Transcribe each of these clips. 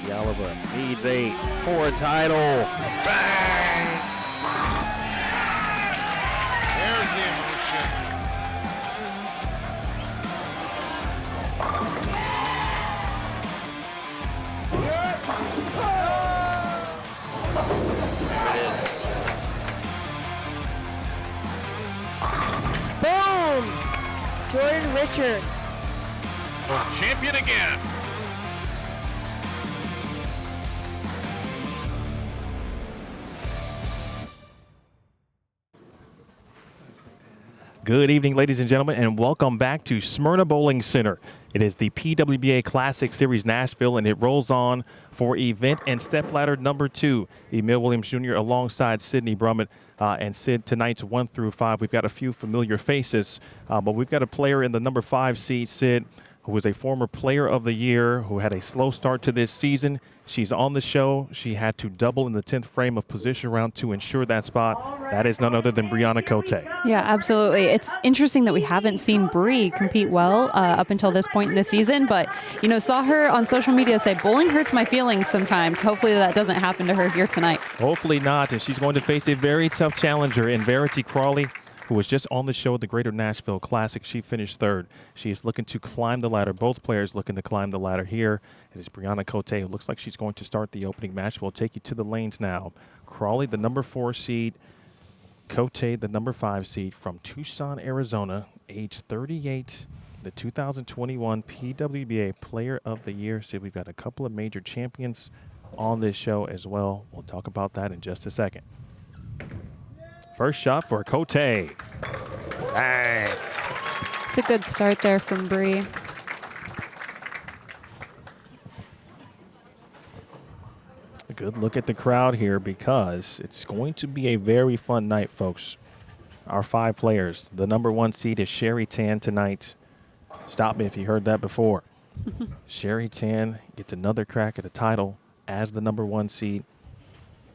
Yalova needs 8 for a title. Bang! There's the emotion. There it is. Boom! Jordan Richard. Champion again. Good evening, ladies and gentlemen, and welcome back to Smyrna Bowling Center. It is the PWBA Classic Series Nashville, and it rolls on for event and stepladder number 2. Emil Williams Jr. alongside Sidney Brummett. And Sid, tonight's 1 through 5, we've got a few familiar faces, but we've got a player in the number 5 seed, Sid, who is a former player of the year, who had a slow start to this season. She's on the show. She had to double in the 10th frame of position round to ensure that spot. That is none other than Bryanna Cotè. Yeah, absolutely. It's interesting that we haven't seen Bree compete well up until this point in the season, but, you know, saw her on social media say, bowling hurts my feelings sometimes. Hopefully that doesn't happen to her here tonight. Hopefully not, and she's going to face a very tough challenger in Verity Cawley, who was just on the show at the Greater Nashville Classic. She finished 3rd. She is looking to climb the ladder. Both players looking to climb the ladder here. It is Bryanna Cotè, who looks like she's going to start the opening match. We'll take you to the lanes now. Cawley, the number 4 seed. Cotè, the number 5 seed from Tucson, Arizona, age 38, the 2021 PWBA Player of the Year. See, we've got a couple of major champions on this show as well. We'll talk about that in just a second. First shot for Cotè. Bang. It's a good start there from Bree. A good look at the crowd here because it's going to be a very fun night, folks. Our 5 players. The number 1 seed is Sherry Tan tonight. Stop me if you heard that before. Sherry Tan gets another crack at a title as the number 1 seed.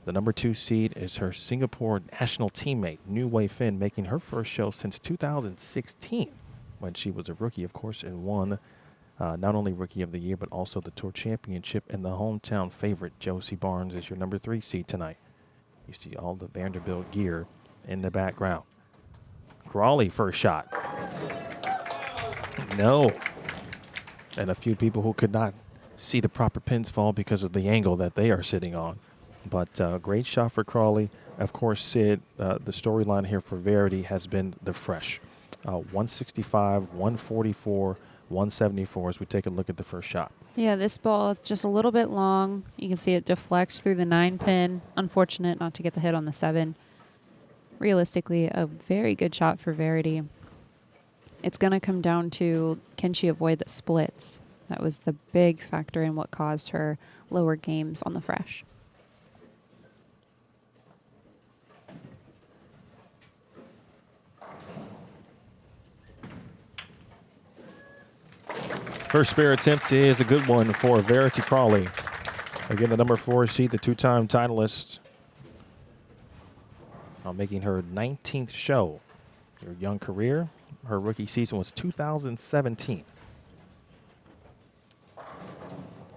The number 2 seed is her Singapore national teammate, New Wei Fen, making her first show since 2016 when she was a rookie, of course, and won not only Rookie of the Year, but also the Tour Championship. And the hometown favorite, Josie Barnes, is your number 3 seed tonight. You see all the Vanderbilt gear in the background. Cawley, first shot. No. And a few people who could not see the proper pins fall because of the angle that they are sitting on. But great shot for Cawley. Of course, Sid, the storyline here for Verity has been the fresh. 165, 144, 174 as we take a look at the first shot. Yeah, this ball is just a little bit long. You can see it deflect through the 9 pin. Unfortunate not to get the hit on the 7. Realistically, a very good shot for Verity. It's going to come down to, can she avoid the splits? That was the big factor in what caused her lower games on the fresh. First spare attempt is a good one for Verity Cawley. Again, the number 4 seed, the 2-time titleist. Making her 19th show. Her young career, her rookie season was 2017.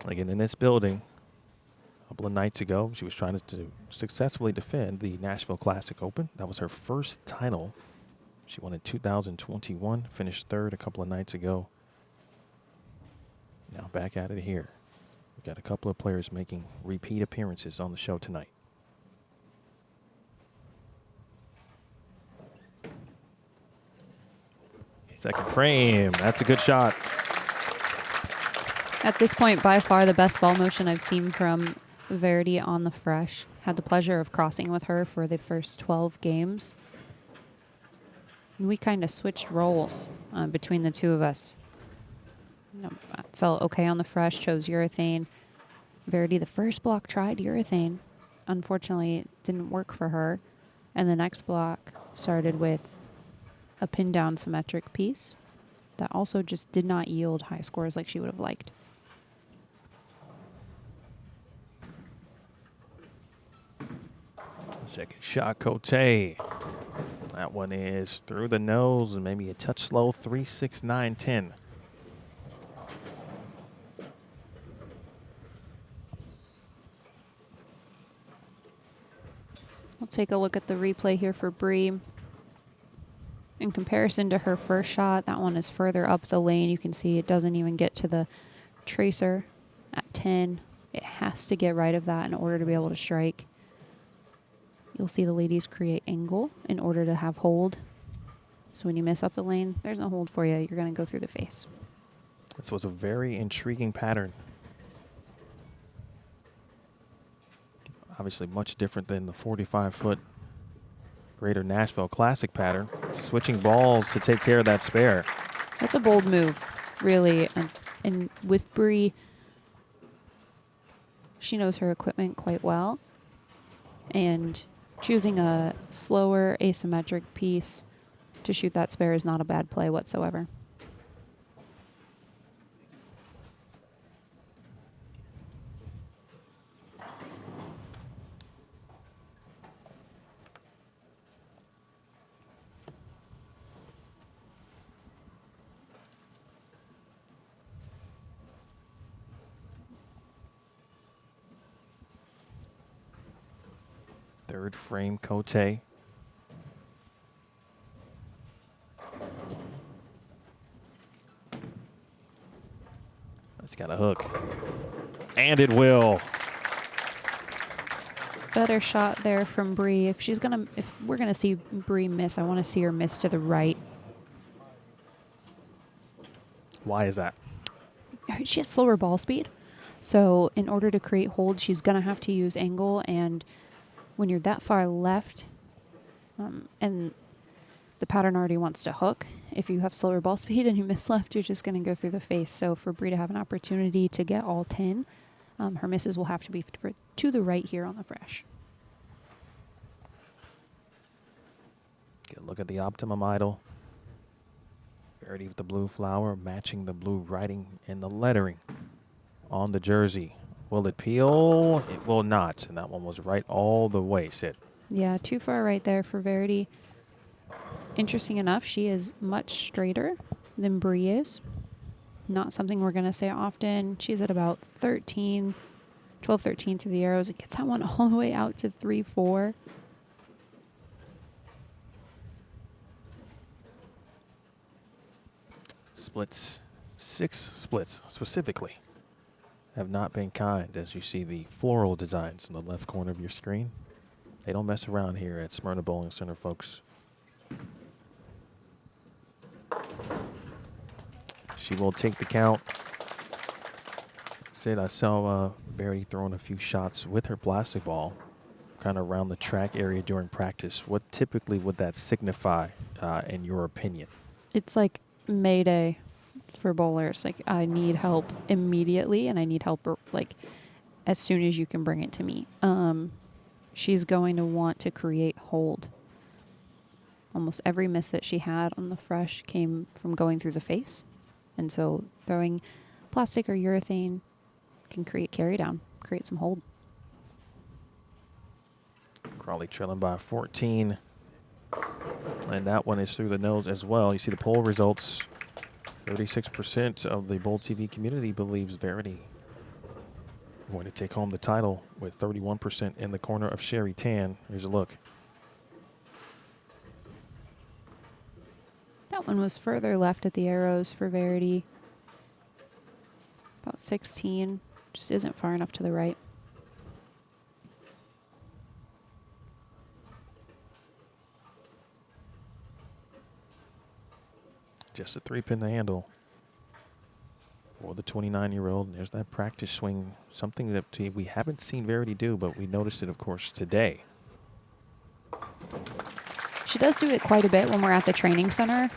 Again, in this building, a couple of nights ago, she was trying to successfully defend the Nashville Classic Open. That was her first title. She won in 2021, finished 3rd a couple of nights ago. Now back at it here. We've got a couple of players making repeat appearances on the show tonight. Second frame. That's a good shot. At this point, by far the best ball motion I've seen from Verity on the fresh. Had the pleasure of crossing with her for the first 12 games. And we kind of switched roles between the two of us. You know, I felt okay on the fresh, chose urethane. Verity, the first block, tried urethane. Unfortunately, it didn't work for her. And the next block started with a pin down symmetric piece that also just did not yield high scores like she would have liked. Second shot, Cotè. That one is through the nose and maybe a touch slow, 3-6-9-10. take a look at the replay here for Bree. In comparison to her first shot, that one is further up the lane. You can see it doesn't even get to the tracer at 10. It has to get right of that in order to be able to strike. You'll see the ladies create angle in order to have hold. So when you miss up the lane, there's no hold for you. You're going to go through the face. This was a very intriguing pattern. Obviously much different than the 45-foot Greater Nashville Classic pattern. Switching balls to take care of that spare. That's a bold move, really. And with Bree, she knows her equipment quite well. And choosing a slower asymmetric piece to shoot that spare is not a bad play whatsoever. Third frame, Cotè. It's got a hook. And it will. Better shot there from Bree. If we're gonna see Bree miss, I want to see her miss to the right. Why is that? She has slower ball speed, so in order to create hold, she's gonna have to use angle. And when you're that far left, and the pattern already wants to hook, if you have slower ball speed and you miss left, you're just gonna go through the face. So for Bree to have an opportunity to get all 10, her misses will have to be to the right here on the fresh. Get a look at the optimum idol. Verity with the blue flower, matching the blue writing and the lettering on the jersey. Will it peel? It will not. And that one was right all the way, Sid. Yeah, too far right there for Verity. Interesting enough, she is much straighter than Bree is. Not something we're going to say often. She's at about 12, 13 through the arrows. It gets that one all the way out to 3, 4. Splits, 6 splits specifically, have not been kind, as you see the floral designs in the left corner of your screen. They don't mess around here at Smyrna Bowling Center, folks. She will take the count. Sid, I saw Verity throwing a few shots with her plastic ball kind of around the track area during practice. What typically would that signify in your opinion? It's like Mayday for bowlers. Like, I need help immediately, and I need help like as soon as you can bring it to me. She's going to want to create hold. Almost every miss that she had on the fresh came from going through the face. And so throwing plastic or urethane can create carry down, create some hold. Cawley trailing by 14. And that one is through the nose as well. You see the poll results. 36% of the BowlTV community believes Verity going to take home the title, with 31% in the corner of Sherry Tan. Here's a look. That one was further left at the arrows for Verity. About 16. Just isn't far enough to the right. Just a 3-pin to handle for the 29-year-old. There's that practice swing, something that we haven't seen Verity do, but we noticed it, of course, today. She does do it quite a bit when we're at the training center.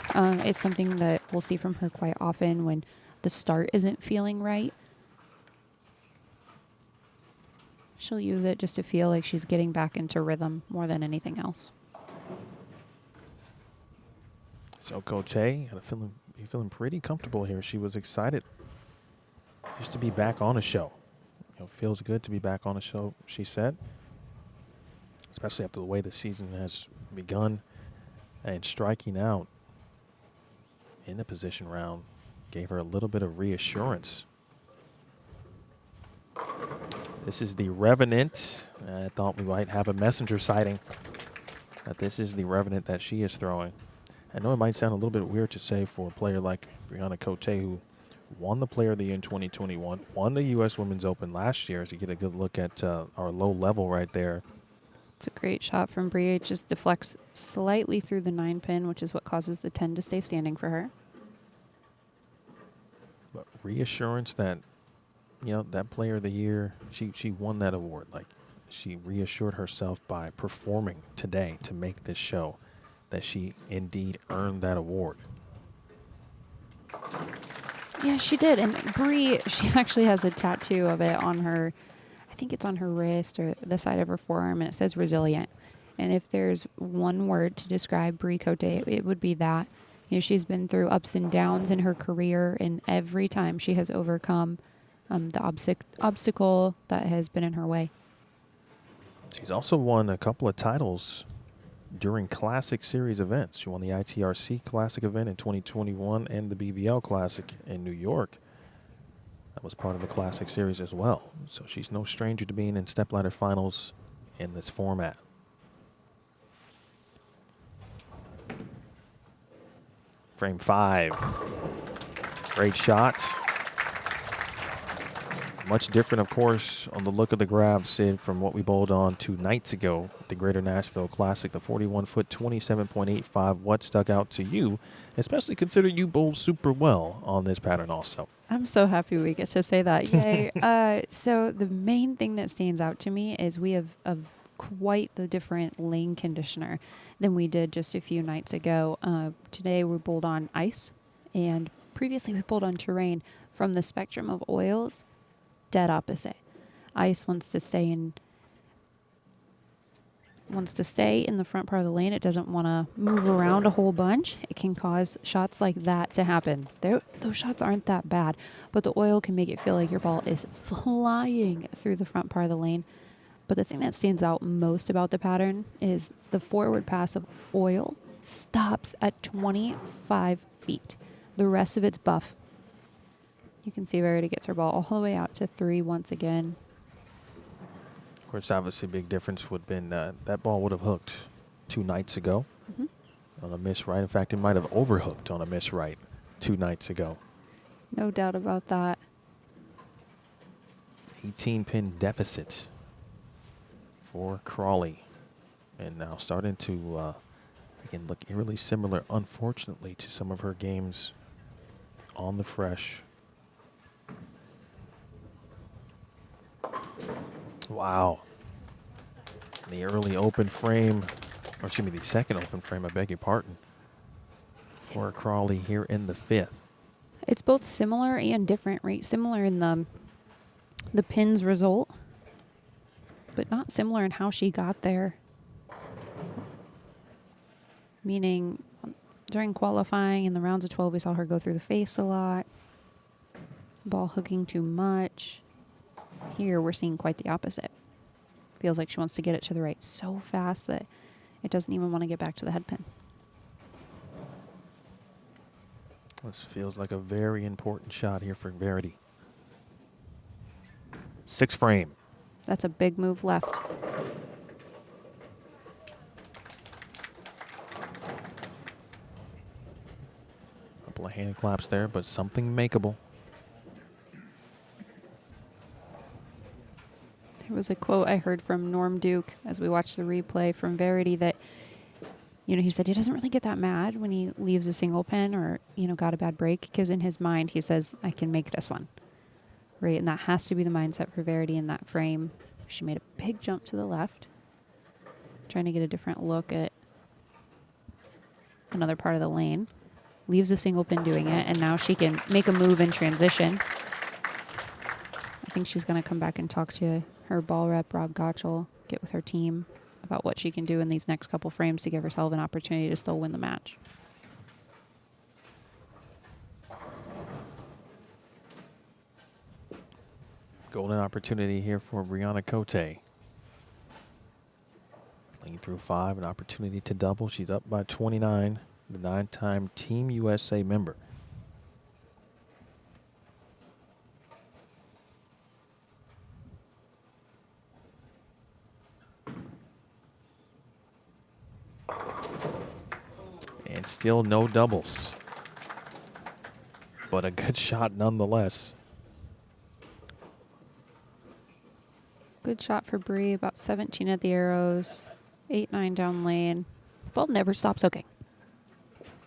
It's something that we'll see from her quite often when the start isn't feeling right. She'll use it just to feel like she's getting back into rhythm more than anything else. So Cotè, feeling pretty comfortable here. She was excited just to be back on a show. Feels good to be back on a show, she said. Especially after the way the season has begun, and striking out in the position round gave her a little bit of reassurance. This is the Revenant. I thought we might have a messenger sighting, but this is the Revenant that she is throwing. I know it might sound a little bit weird to say for a player like Bryanna Cotè, who won the Player of the Year in 2021, won the U.S. Women's Open last year, as you get a good look at our low level right there. It's a great shot from Bri. It just deflects slightly through the 9 pin, which is what causes the 10 to stay standing for her. But reassurance that, you know, that Player of the Year, she won that award. Like, she reassured herself by performing today to make this show that she indeed earned that award. Yeah, she did. And Bri, she actually has a tattoo of it on her, I think it's on her wrist or the side of her forearm, and it says resilient. And if there's one word to describe Bri Cotè, it would be that. You know, she's been through ups and downs in her career, and every time she has overcome the obstacle that has been in her way. She's also won a couple of titles during Classic Series events. She won the ITRC Classic event in 2021 and the BBL Classic in New York. That was part of the Classic Series as well. So she's no stranger to being in stepladder finals in this format. Frame 5. Great shot. Much different, of course, on the look of the grab, Sid, from what we bowled on 2 nights ago at the Greater Nashville Classic. The 41-foot, 27.85. What stuck out to you, especially considering you bowled super well on this pattern also? I'm so happy we get to say that. Yay. So the main thing that stands out to me is we have quite the different lane conditioner than we did just a few nights ago. Today we bowled on ice, and previously we bowled on terrain. From the spectrum of oils, dead opposite. Ice wants to stay in the front part of the lane. It doesn't want to move around a whole bunch. It can cause shots like that to happen. Those shots aren't that bad, but the oil can make it feel like your ball is flying through the front part of the lane. But the thing that stands out most about the pattern is the forward pass of oil stops at 25 feet. The rest of it's buff. You can see Verity gets her ball all the way out to 3 once again. Of course, obviously, big difference would have been that ball would have hooked 2 nights ago on a miss right. In fact, it might have overhooked on a miss right 2 nights ago. No doubt about that. 18-pin deficit for Cawley. And now starting to, again, look eerily similar, unfortunately, to some of her games on the fresh. Wow. The early open frame, or excuse me, the second open frame, I beg your pardon, for Cawley here in the 5th. It's both similar and different, right? Similar in the pins result, but not similar in how she got there. Meaning, during qualifying in the rounds of 12, we saw her go through the face a lot. Ball hooking too much. Here, we're seeing quite the opposite. Feels like she wants to get it to the right so fast that it doesn't even want to get back to the head pin. This feels like a very important shot here for Verity. 6th frame. That's a big move left. Couple of hand claps there, but something makeable. There was a quote I heard from Norm Duke as we watched the replay from Verity that, you know, he said he doesn't really get that mad when he leaves a single pin or, you know, got a bad break, because in his mind he says, I can make this one. Right, and that has to be the mindset for Verity in that frame. She made a big jump to the left, trying to get a different look at another part of the lane. Leaves a single pin doing it, and now she can make a move in transition. I think she's going to come back and talk to her ball rep, Rob Gottschall, get with her team about what she can do in these next couple frames to give herself an opportunity to still win the match. Golden opportunity here for Bryanna Cotè. Lane through 5, an opportunity to double. She's up by 29, the 9-time Team USA member. And still no doubles. But a good shot nonetheless. Good shot for Bree, about 17 at the arrows, 8-9 down lane. The ball never stops hooking.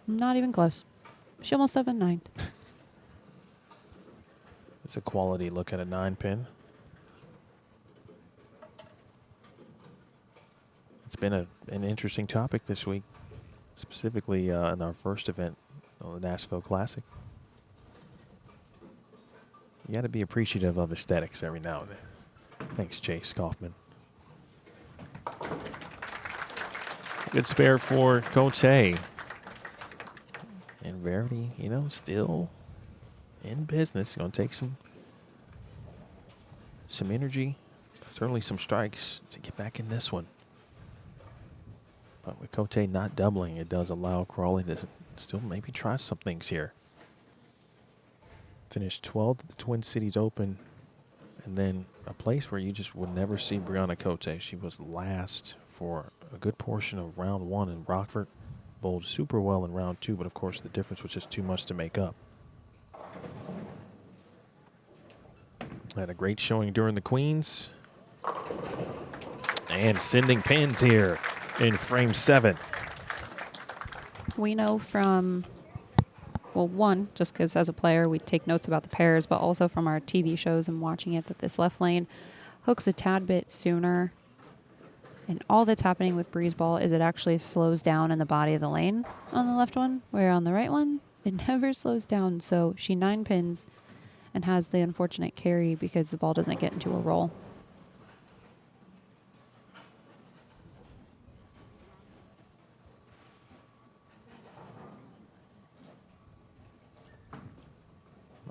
Not even close. She almost 7-9. It's a quality look at a 9-pin. It's been an interesting topic this week, specifically in our first event on the Nashville Classic. You got to be appreciative of aesthetics every now and then. Thanks, Chase Kaufman. Good spare for Cotè. And Verity, you know, still in business. Going to take some energy, certainly some strikes to get back in this one. But with Cotè not doubling, it does allow Cawley to still maybe try some things here. Finished 12th at the Twin Cities Open, and then a place where you just would never see Bryanna Cotè. She was last for a good portion of round 1 in Rockford. Bowled super well in round 2, but of course the difference was just too much to make up. Had a great showing during the Queens. And sending pins here in frame 7. We know from, well, one, just because as a player we take notes about the pairs, but also from our TV shows and watching it, that this left lane hooks a tad bit sooner. And all that's happening with Bree's ball is it actually slows down in the body of the lane on the left one, where on the right one, it never slows down. So she 9 pins and has the unfortunate carry because the ball doesn't get into a roll.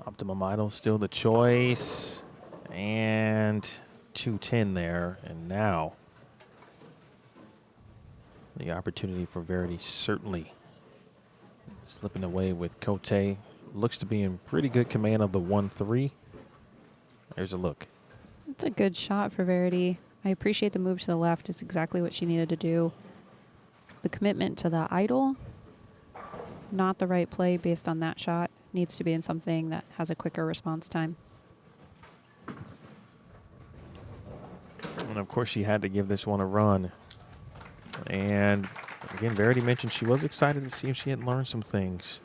Optimum Idol still the choice. And 210 there. And now the opportunity for Verity certainly slipping away with Cotè. Looks to be in pretty good command of the 1-3. There's a look. It's a good shot for Verity. I appreciate the move to the left. It's exactly what she needed to do. The commitment to the idol, not the right play based on that shot. Needs to be in something that has a quicker response time. And of course she had to give this one a run. And again, Verity mentioned she was excited to see if she had learned some things.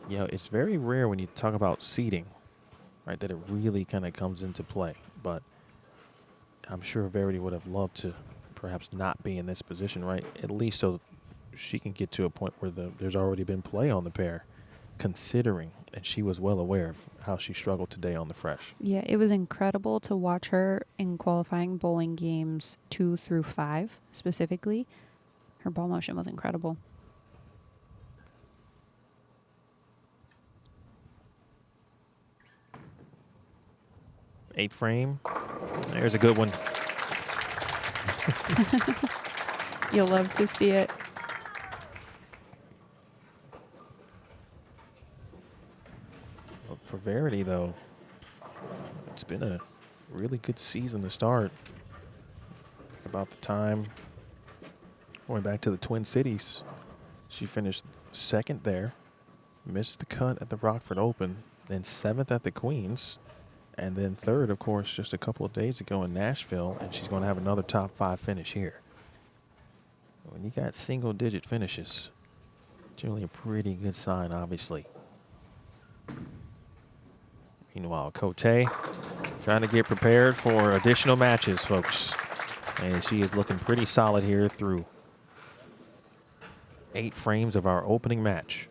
You know, it's very rare when you talk about seeding, right, that it really kind of comes into play. But I'm sure Verity would have loved to perhaps not be in this position, right, at least so she can get to a point where there's already been play on the pair, considering, and she was well aware of how she struggled today on the fresh. Yeah, it was incredible to watch her in qualifying bowling games 2 through 5 specifically. Her ball motion was incredible. Eighth frame. There's a good one. You'll love to see it. For Verity, though, it's been a really good season to start. About the time, going back to the Twin Cities, she finished 2nd there, missed the cut at the Rockford Open, then 7th at the Queens, and then 3rd, of course, just a couple of days ago in Nashville, and she's going to have another top 5 finish here. When you got single-digit finishes, generally a pretty good sign, obviously. Meanwhile, Cotè trying to get prepared for additional matches, folks. And she is looking pretty solid here through 8 frames of our opening match.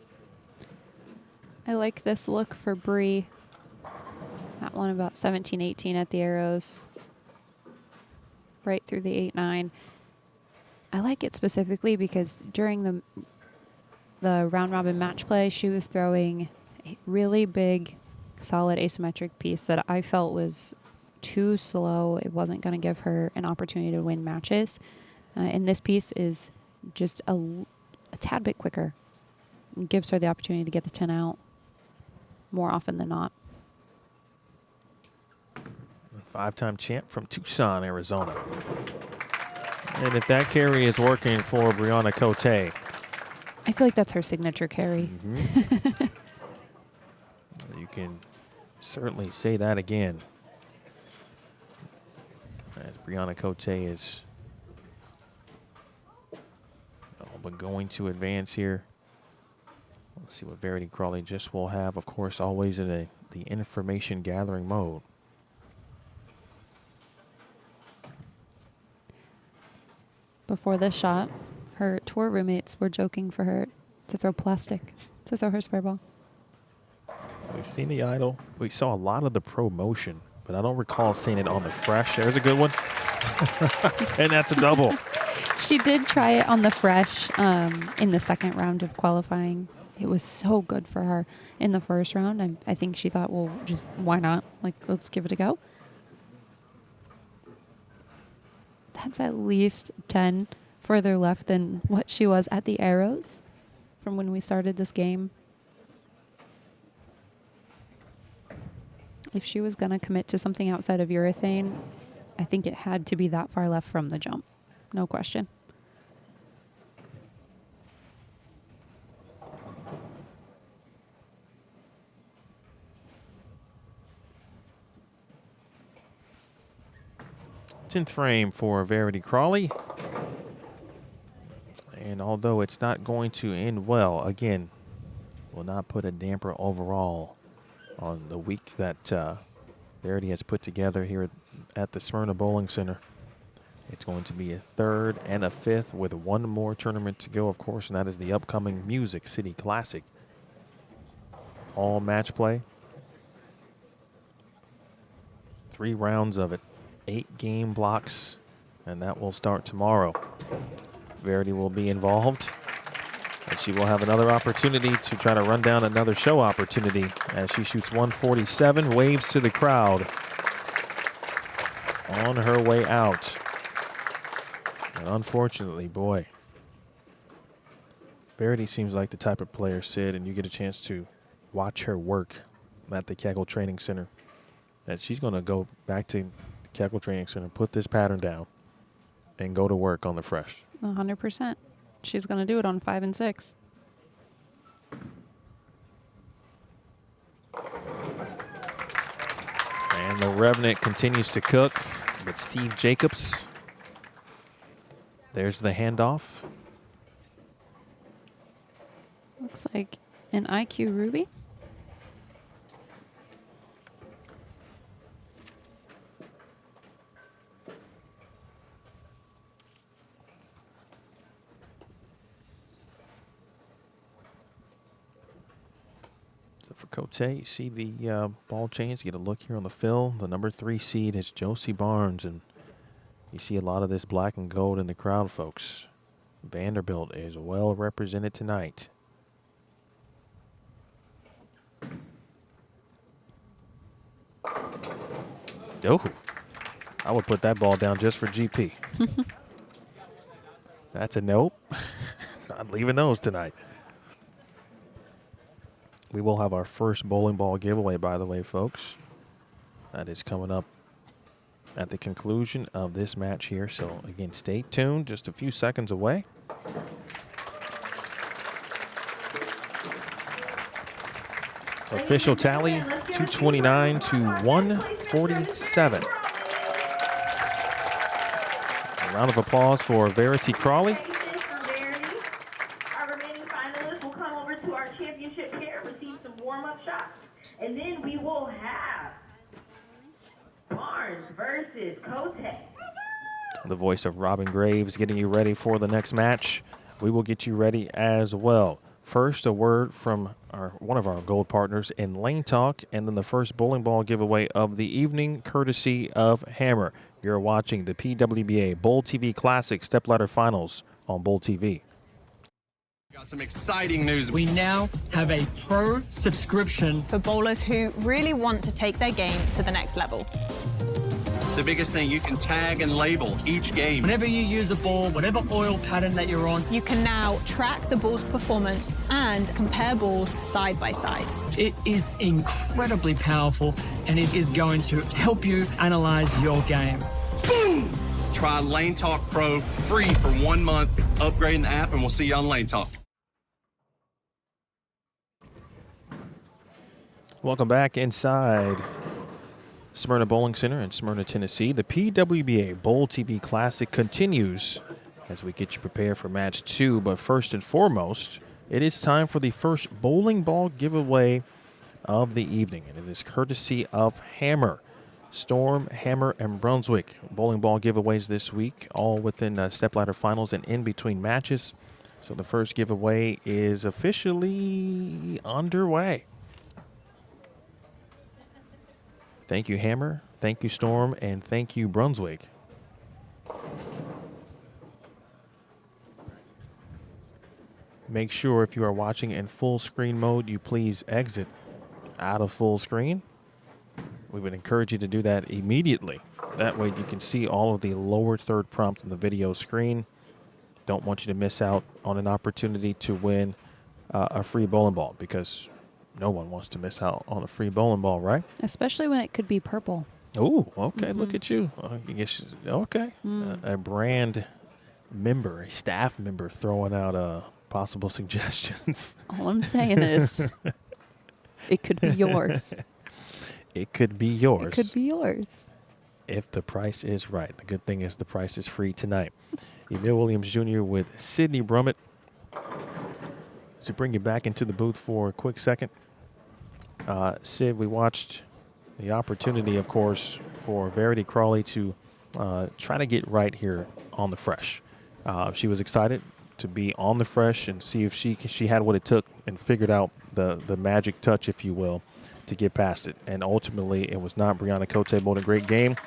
I like this look for Bree. That one about 17, 18 at the arrows. Right through the 8-9. I like it specifically because during the round robin match play, she was throwing a really big, solid asymmetric piece that I felt was too slow. It wasn't going to give her an opportunity to win matches. And this piece is just a tad bit quicker. It gives her the opportunity to get the 10 out more often than not. 5-time champ from Tucson, Arizona. And if that carry is working for Bryanna Cotè, I feel like that's her signature carry. You can certainly say that again. As Bryanna Cotè is but going to advance here. Let's see what Verity Cawley just will have, of course, always in the information gathering mode. Before this shot, her tour roommates were joking for her to throw plastic, to throw her spare ball. We've seen the idol. We saw a lot of the pro motion, but I don't recall seeing it on the fresh. There's a good one. And that's a double. She did try it on the fresh in the second round of qualifying. It was so good for her in the first round. I think she thought, well, just why not? Like, let's give it a go. That's at least 10 further left than what she was at the Arrows from when we started this game. If she was going to commit to something outside of urethane, I think it had to be that far left from the jump. No question. Tenth frame for Verity Cawley. And although it's not going to end well, again, will not put a damper overall on the week that Verity has put together here at the Smyrna Bowling Center. It's going to be a third and a fifth with one more tournament to go, of course, and that is the upcoming Music City Classic. All match play. 3 rounds of it. 8 game blocks, and that will start tomorrow. Verity will be involved, and she will have another opportunity to try to run down another show opportunity as she shoots 147, waves to the crowd on her way out. And unfortunately, boy, Verity seems like the type of player, Sid, and you get a chance to watch her work at the Cawley Training Center, that she's going to go back to Cawley Training Center, put this pattern down, and go to work on the fresh. 100%. She's going to do it on 5 and 6. And the Revenant continues to cook with Steve Jacobs. There's the handoff. Looks like an IQ Ruby. So for Cotè, you see the ball change. You get a look here on the fill. The number 3 seed is Josie Barnes, and you see a lot of this black and gold in the crowd, folks. Vanderbilt is well represented tonight. Oh, I would put that ball down just for GP. That's a nope. Not leaving those tonight. We will have our first bowling ball giveaway, by the way, folks. That is coming up at the conclusion of this match here. So, again, stay tuned. Just a few seconds away. Official tally, 229 to 147. A round of applause for Verity Cawley. Our remaining finalists will come over to our championship pair, receive some warm-up shots, and then we will have Barnes versus Cotè. The voice of Robin Graves getting you ready for the next match. We will get you ready as well. First, a word from one of our gold partners in Lane Talk, and then the first bowling ball giveaway of the evening, courtesy of Hammer. You're watching the PWBA BowlTV Classic Stepladder Finals on BowlTV. Got some exciting news. We now have a pro subscription for bowlers who really want to take their game to the next level. The biggest thing, you can tag and label each game. Whenever you use a ball, whatever oil pattern that you're on, you can now track the ball's performance and compare balls side by side. It is incredibly powerful, and it is going to help you analyze your game. Boom! Try Lane Talk Pro free for 1 month. Upgrading the app, and we'll see you on Lane Talk. Welcome back inside Smyrna Bowling Center in Smyrna, Tennessee. The PWBA BowlTV Classic continues as we get you prepared for match 2. But first and foremost, it is time for the first bowling ball giveaway of the evening, and it is courtesy of Hammer. Storm, Hammer, and Brunswick bowling ball giveaways this week, all within stepladder finals and in between matches. So the first giveaway is officially underway. Thank you, Hammer. Thank you, Storm. And thank you, Brunswick. Make sure if you are watching in full screen mode, you please exit out of full screen. We would encourage you to do that immediately. That way you can see all of the lower third prompt on the video screen. Don't want you to miss out on an opportunity to win a free bowling ball, because no one wants to miss out on a free bowling ball, right? Especially when it could be purple. Oh, okay. Look at you. Okay. A brand member, a staff member throwing out possible suggestions. All I'm saying is it could be yours. It could be yours. It could be yours. If the price is right. The good thing is the price is free tonight. Emil Williams Jr. with Sydney Brummett. To bring you back into the booth for a quick second. Sid, we watched the opportunity, of course, for Verity Cawley to try to get right here on the fresh. She was excited to be on the fresh and see if she had what it took and figured out the magic touch, if you will, to get past it. And ultimately, it was not. Bryanna Cotè bowled a great game.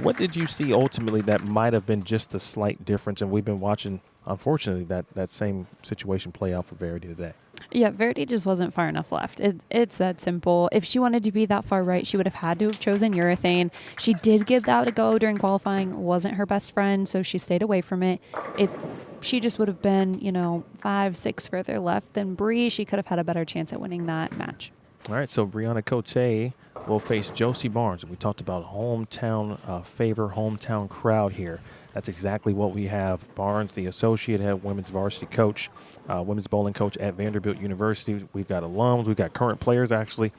What did you see ultimately that might have been just a slight difference? And we've been watching, unfortunately, that same situation play out for Verity today. Yeah, Verity just wasn't far enough left. It's that simple. If she wanted to be that far right, she would have had to have chosen urethane. She did get that a go during qualifying. Wasn't her best friend, so she stayed away from it. If she just would have been, 5, 6 further left than Bree, she could have had a better chance at winning that match. All right, so Bryanna Cotè will face Josie Barnes. We talked about hometown favor, hometown crowd here. That's exactly what we have. Barnes, the associate head women's varsity coach, women's bowling coach at Vanderbilt University. We've got alums. We've got current players, actually,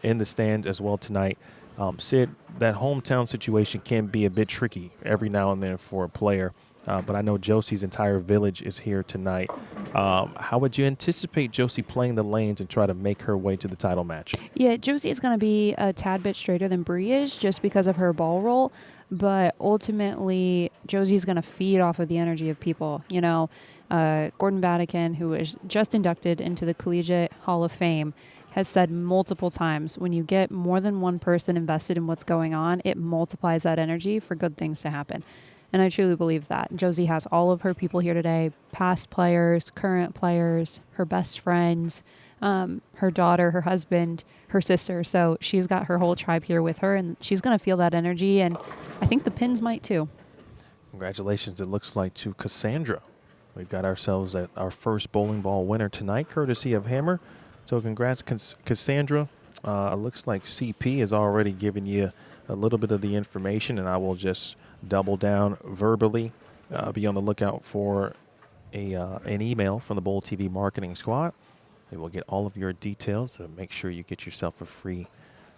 in the stands as well tonight. Sid, that hometown situation can be a bit tricky every now and then for a player. But I know Josie's entire village is here tonight. How would you anticipate Josie playing the lanes and try to make her way to the title match? Yeah, Josie is going to be a tad bit straighter than Bree is just because of her ball roll. But ultimately, Josie's going to feed off of the energy of people. Gordon Vatican, who was just inducted into the Collegiate Hall of Fame, has said multiple times, when you get more than one person invested in what's going on, it multiplies that energy for good things to happen. And I truly believe that. Josie has all of her people here today, past players, current players, her best friends, her daughter, her husband, her sister. So she's got her whole tribe here with her, and she's going to feel that energy, and I think the Pins might too. Congratulations, it looks like, to Cassandra. We've got ourselves our first bowling ball winner tonight, courtesy of Hammer. So congrats, Cassandra. It looks like CP has already given you a little bit of the information, and I will just double down verbally. Be on the lookout for an email from the BowlTV marketing squad. They will get all of your details, so make sure you get yourself a free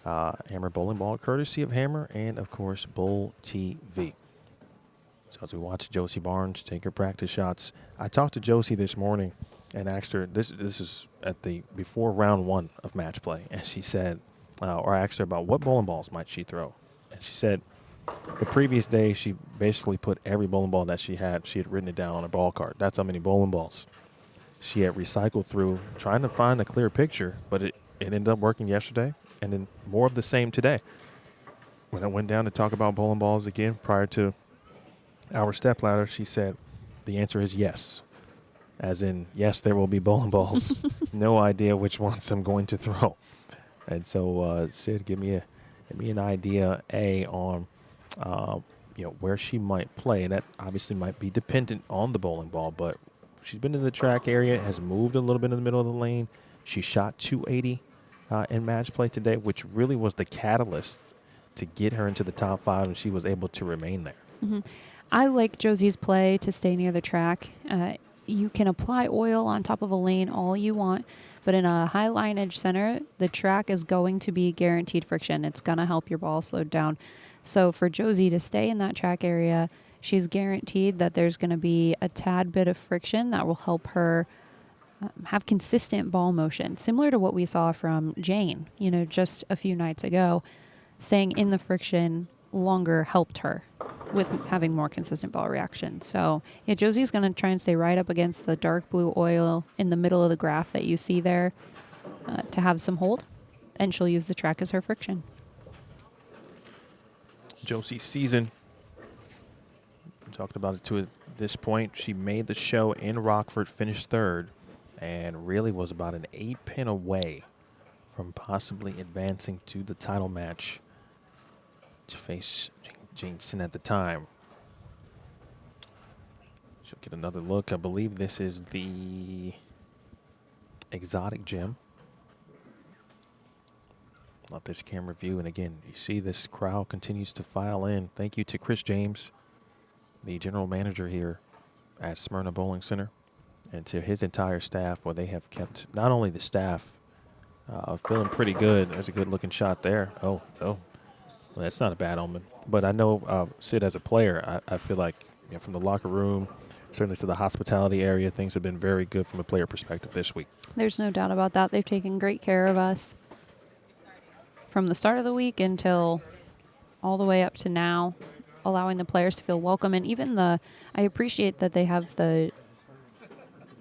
Hammer bowling ball, courtesy of Hammer and, of course, BowlTV. So as we watch Josie Barnes take her practice shots, I talked to Josie this morning and asked her, this is at the before round 1 of match play, and she said, or I asked her about what bowling balls might she throw, and she said the previous day she basically put every bowling ball that she had written it down on a ball card. That's how many bowling balls she had recycled through, trying to find a clear picture, but it ended up working yesterday, and then more of the same today. When I went down to talk about bowling balls again prior to our stepladder, she said the answer is yes. As in, yes, there will be bowling balls. No idea which ones I'm going to throw. And so, Sid, give me an idea, on where she might play, and that obviously might be dependent on the bowling ball. But she's been in the track area, has moved a little bit in the middle of the lane. She shot 280 in match play today, which really was the catalyst to get her into the top 5, and she was able to remain there. Mm-hmm. I like Josie's play to stay near the track. you can apply oil on top of a lane all you want, but in a high lineage center, the track is going to be guaranteed friction. It's going to help your ball slow down. So for Josie to stay in that track area, she's guaranteed that there's going to be a tad bit of friction that will help her have consistent ball motion, similar to what we saw from Jane, just a few nights ago. Staying in the friction longer helped her with having more consistent ball reaction. So, yeah, Josie's going to try and stay right up against the dark blue oil in the middle of the graph that you see there to have some hold, and she'll use the track as her friction. Josie's season, we talked about it to this point. She made the show in Rockford, finished third, and really was about an 8-pin away from possibly advancing to the title match to face Jane Sin at the time. She'll get another look. I believe this is the exotic gem. Let this camera view, and again, you see this crowd continues to file in. Thank you to Chris James, the general manager here at Smyrna Bowling Center, and to his entire staff, where they have kept not only the staff feeling pretty good. There's a good looking shot there. Oh, well, that's not a bad omen. But I know Sid, as a player, I feel like from the locker room, certainly to the hospitality area, things have been very good from a player perspective this week. There's no doubt about that. They've taken great care of us from the start of the week until all the way up to now, allowing the players to feel welcome. And even I appreciate that they have the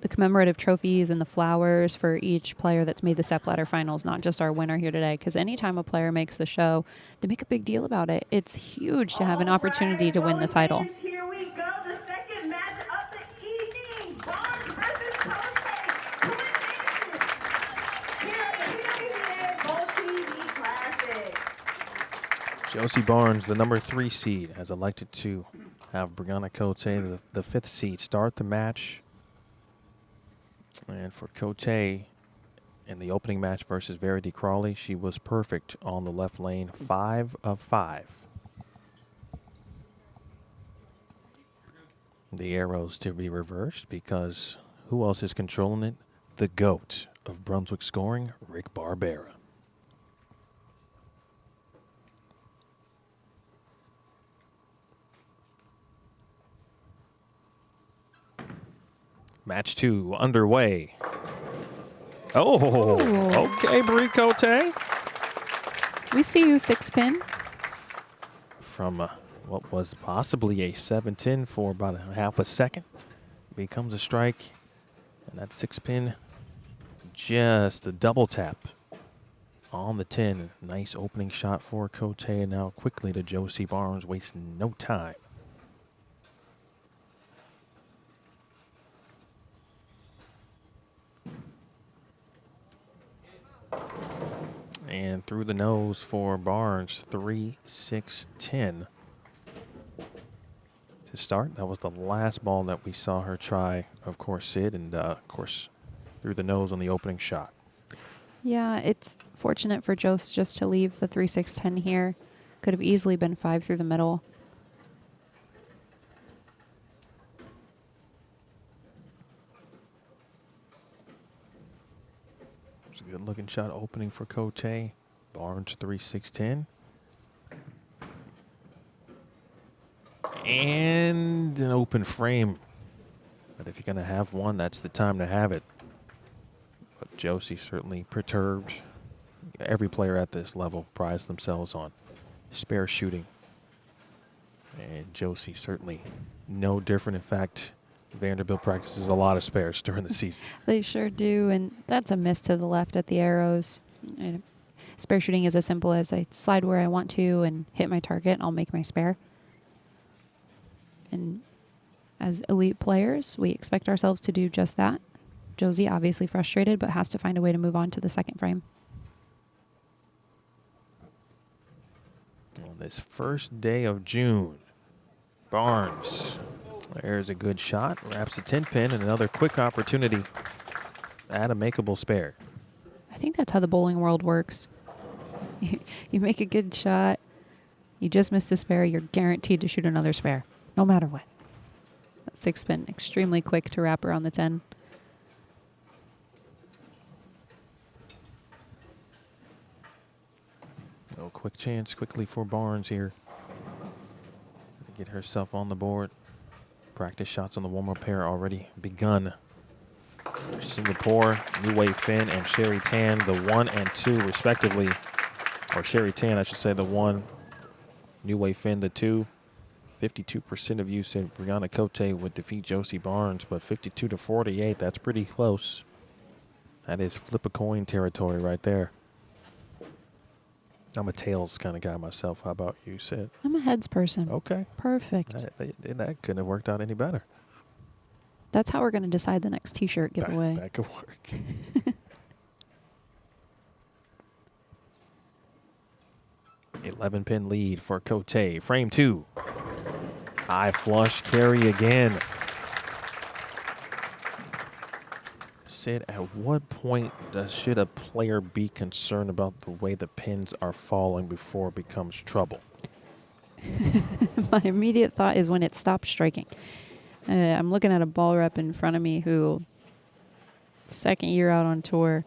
commemorative trophies and the flowers for each player that's made the stepladder finals, not just our winner here today. Because anytime a player makes the show, they make a big deal about it. It's huge to have an opportunity to win the title. Here we go, the second match of the evening. Barnes versus Cotè. Here at the PWBA BowlTV Classic. Josie Barnes, the number 3 seed, has elected to have Bryanna Cotè, the 5th seed, start the match. And for Cotè, in the opening match versus Verity Cawley, she was perfect on the left lane, 5 of 5. The arrows to be reversed because who else is controlling it? The GOAT of Brunswick scoring, Rick Barbera. Match 2 underway. Oh, okay, Brie Cotè. We see you 6-pin. From what was possibly a 7-10 for about a half a second. Becomes a strike. And that 6-pin, just a double tap on the 10. Nice opening shot for Cotè. Now quickly to Josie Barnes, wasting no time. And through the nose for Barnes, 3-6-10 to start. That was the last ball that we saw her try, of course, Sid, and of course, through the nose on the opening shot. Yeah, it's fortunate for Jose just to leave the 3-6-10 here. Could have easily been 5 through the middle. It's a good looking shot opening for Cotè. Barnes 3-6-10. And an open frame. But if you're going to have one, that's the time to have it. But Josie certainly perturbed. Every player at this level prides themselves on spare shooting. And Josie certainly no different. In fact, Vanderbilt practices a lot of spares during the season. They sure do, and that's a miss to the left at the arrows. And spare shooting is as simple as I slide where I want to and hit my target, I'll make my spare. And as elite players, we expect ourselves to do just that. Josie obviously frustrated, but has to find a way to move on to the second frame. On this first day of June, Barnes, there's a good shot, wraps a 10-pin, and another quick opportunity at a makeable spare. I think that's how the bowling world works. You make a good shot, you just missed a spare, you're guaranteed to shoot another spare, no matter what. 6 spin extremely quick to wrap around the 10. No quick chance quickly for Barnes here to get herself on the board. Practice shots on the warm-up pair already begun. Singapore, New Wave Fen, and Sherry Tan, the 1 and 2 respectively. Or Sherry Tan, I should say, the 1. New Wave Fen, the 2. 52% of you said Bryanna Cotè would defeat Josie Barnes, but 52 to 48, that's pretty close. That is flip a coin territory right there. I'm a tails kind of guy myself. How about you, Sid? I'm a heads person. Okay. Perfect. That couldn't have worked out any better. That's how we're going to decide the next T-shirt giveaway. That could work. $11-pin lead for Cotè. Frame 2. High flush carry again. Sid, at what point should a player be concerned about the way the pins are falling before it becomes trouble? My immediate thought is when it stops striking. I'm looking at a ball rep in front of me who, second year out on tour,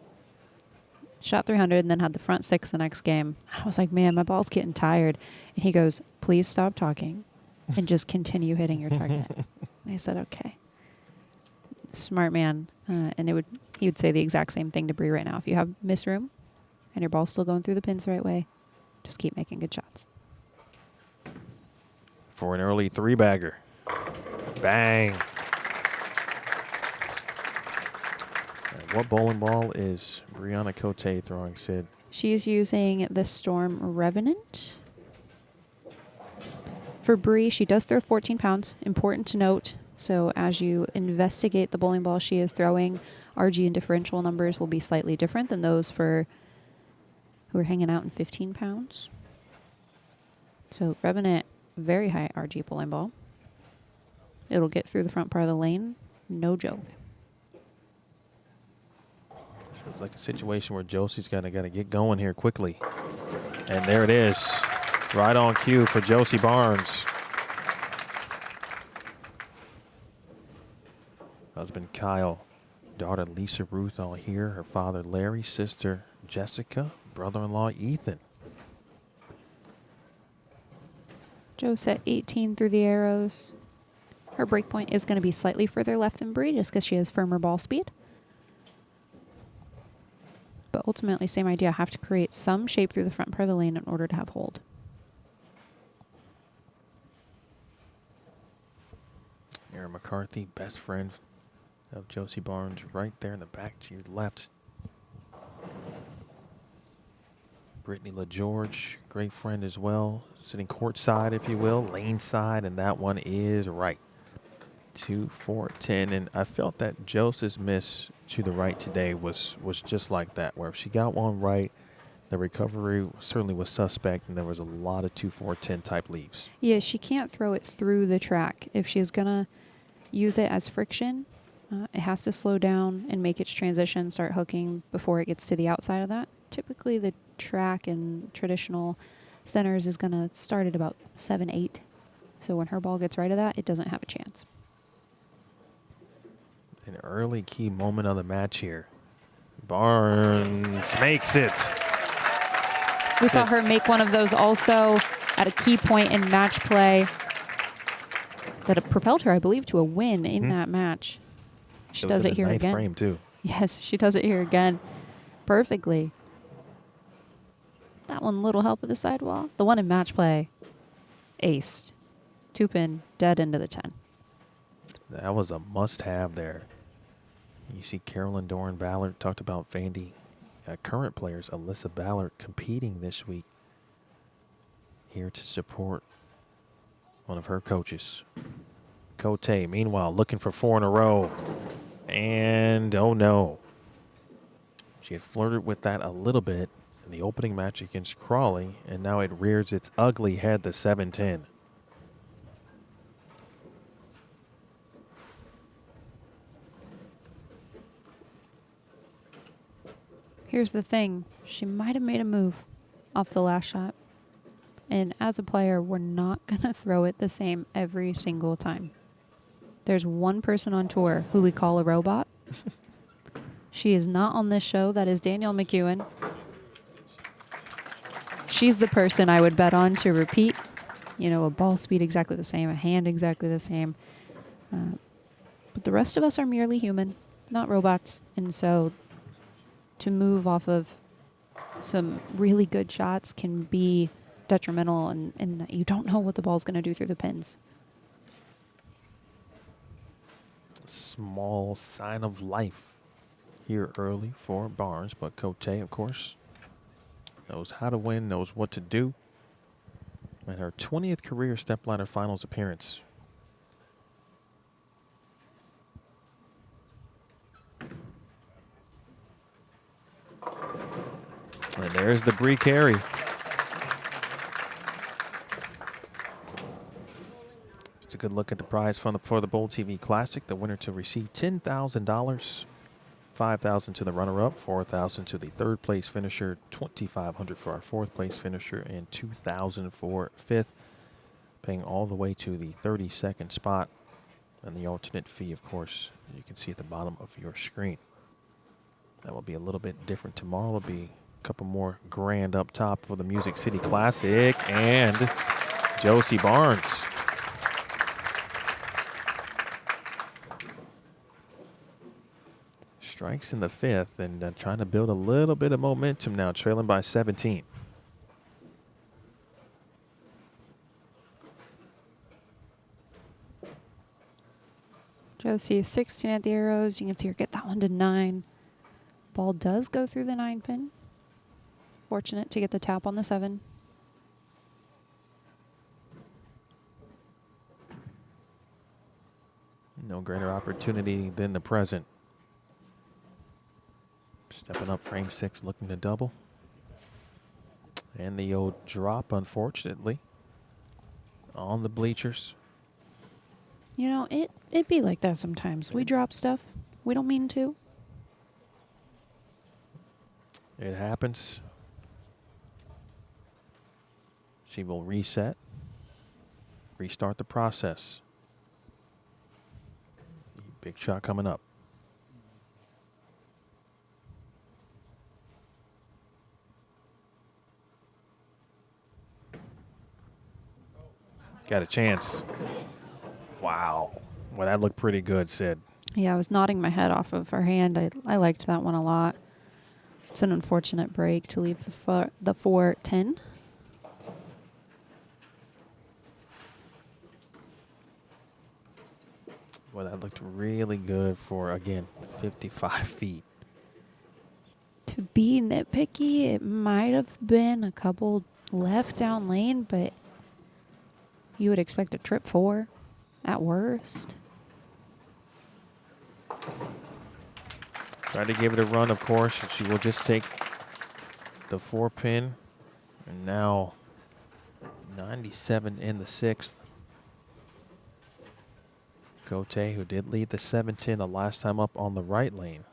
shot 300 and then had the front 6 the next game. I was like, man, my ball's getting tired. And he goes, please stop talking and just continue hitting your target. And I said, okay. Smart man. And he would say the exact same thing to Bree right now. If you have miss room and your ball's still going through the pins the right way, just keep making good shots. For an early 3-bagger. Bang. And what bowling ball is Bryanna Cotè throwing, Sid? She's using the Storm Revenant. For Bree, she does throw 14 pounds. Important to note. So as you investigate the bowling ball she is throwing, RG and differential numbers will be slightly different than those for who are hanging out in 15 pounds. So Revenant, very high RG bowling ball. It'll get through the front part of the lane. No joke. Feels like a situation where Josie's got to get going here quickly. And there it is. Right on cue for Josie Barnes. Husband Kyle, daughter Lisa Ruth all here. Her father Larry, sister Jessica, brother-in-law Ethan. Joe set 18 through the arrows. Her break point is going to be slightly further left than Bree just because she has firmer ball speed. But ultimately, same idea. Have to create some shape through the front part of the lane in order to have hold. Aaron McCarthy, best friend of Josie Barnes, right there in the back to your left. Brittany LaGeorge, great friend as well, sitting courtside, if you will, lane side, and that one is right. 2, 4, 10, and I felt that Josie's miss to the right today was just like that, where if she got one right, the recovery certainly was suspect, and there was a lot of 2, 4, 10 type leaves. Yeah, she can't throw it through the track. If she's going to use it as friction, it has to slow down and make its transition, start hooking before it gets to the outside of that. Typically, the track in traditional centers is going to start at about 7, 8. So when her ball gets right of that, it doesn't have a chance. An early key moment of the match here. Barnes makes it. We saw her make one of those also at a key point in match play that propelled her, I believe, to a win in that match. She does it here again. Frame too. Yes, she does it here again perfectly. That one, little help with the sidewall. The one in match play, aced. 2-pin, dead into the 10. That was a must-have there. You see Carolyn Doran Ballard talked about Vandy. Current players, Alyssa Ballard, competing this week. Here to support one of her coaches. Cotè, meanwhile, looking for 4 in a row. And, oh no. She had flirted with that a little bit in the opening match against Cawley, and now it rears its ugly head to 7-10. Here's the thing. She might have made a move off the last shot. And as a player, we're not going to throw it the same every single time. There's one person on tour who we call a robot. She is not on this show. That is Danielle McEwen. She's the person I would bet on to repeat. You know, a ball speed exactly the same, a hand exactly the same. But the rest of us are merely human, not robots. And so to move off of some really good shots can be detrimental in that you don't know what the ball's going to do through the pins. Small sign of life here early for Barnes, but Cotè, of course, knows how to win, knows what to do. And her 20th career Step Ladder Finals appearance. And there's the Bree carry. It's a good look at the prize fund for the BowlTV Classic. The winner to receive $10,000, $5,000 to the runner-up, $4,000 to the third place finisher, $2,500 for our fourth place finisher, and $2,000 for fifth, paying all the way to the 32nd spot. And the alternate fee, of course, you can see at the bottom of your screen. That will be a little bit different tomorrow. It'll be a couple more grand up top for the Music City Classic and Josie Barnes. Strikes in the fifth and trying to build a little bit of momentum now, trailing by 17. Josie is 16 at the arrows. You can see her get that one to 9. Ball does go through the 9 pin. Fortunate to get the tap on the 7. No greater opportunity than the present. Stepping up frame 6, looking to double. And the old drop, unfortunately, on the bleachers. You know, it be like that sometimes. We drop stuff. We don't mean to. It happens. She will reset, restart the process. Big shot coming up. Got a chance. Wow. Well, that looked pretty good, Sid. Yeah, I was nodding my head off of her hand. I liked that one a lot. It's an unfortunate break to leave the 4-10. Well, that looked really good for, again, 55 feet. To be nitpicky, it might have been a couple left down lane, but you would expect a trip 4 at worst. Try to give it a run, of course. She will just take the 4 pin. And now 97 in the 6th. Cotè, who did lead the 7-10 the last time up on the right lane,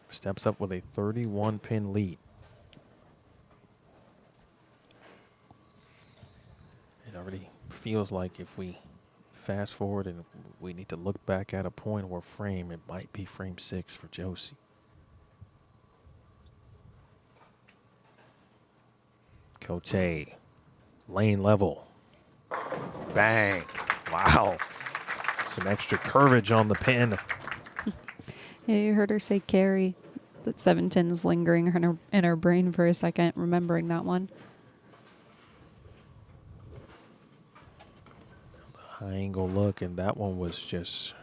steps up with a 31 pin lead. It already feels like if we fast forward and we need to look back at a point or frame, it might be frame 6 for Josie. Cotè, lane level. Bang. Wow. Some extra courage on the pin. Yeah, you heard her say carry. That 7-10 is lingering in her brain for a second, remembering that one. High angle look, and that one was just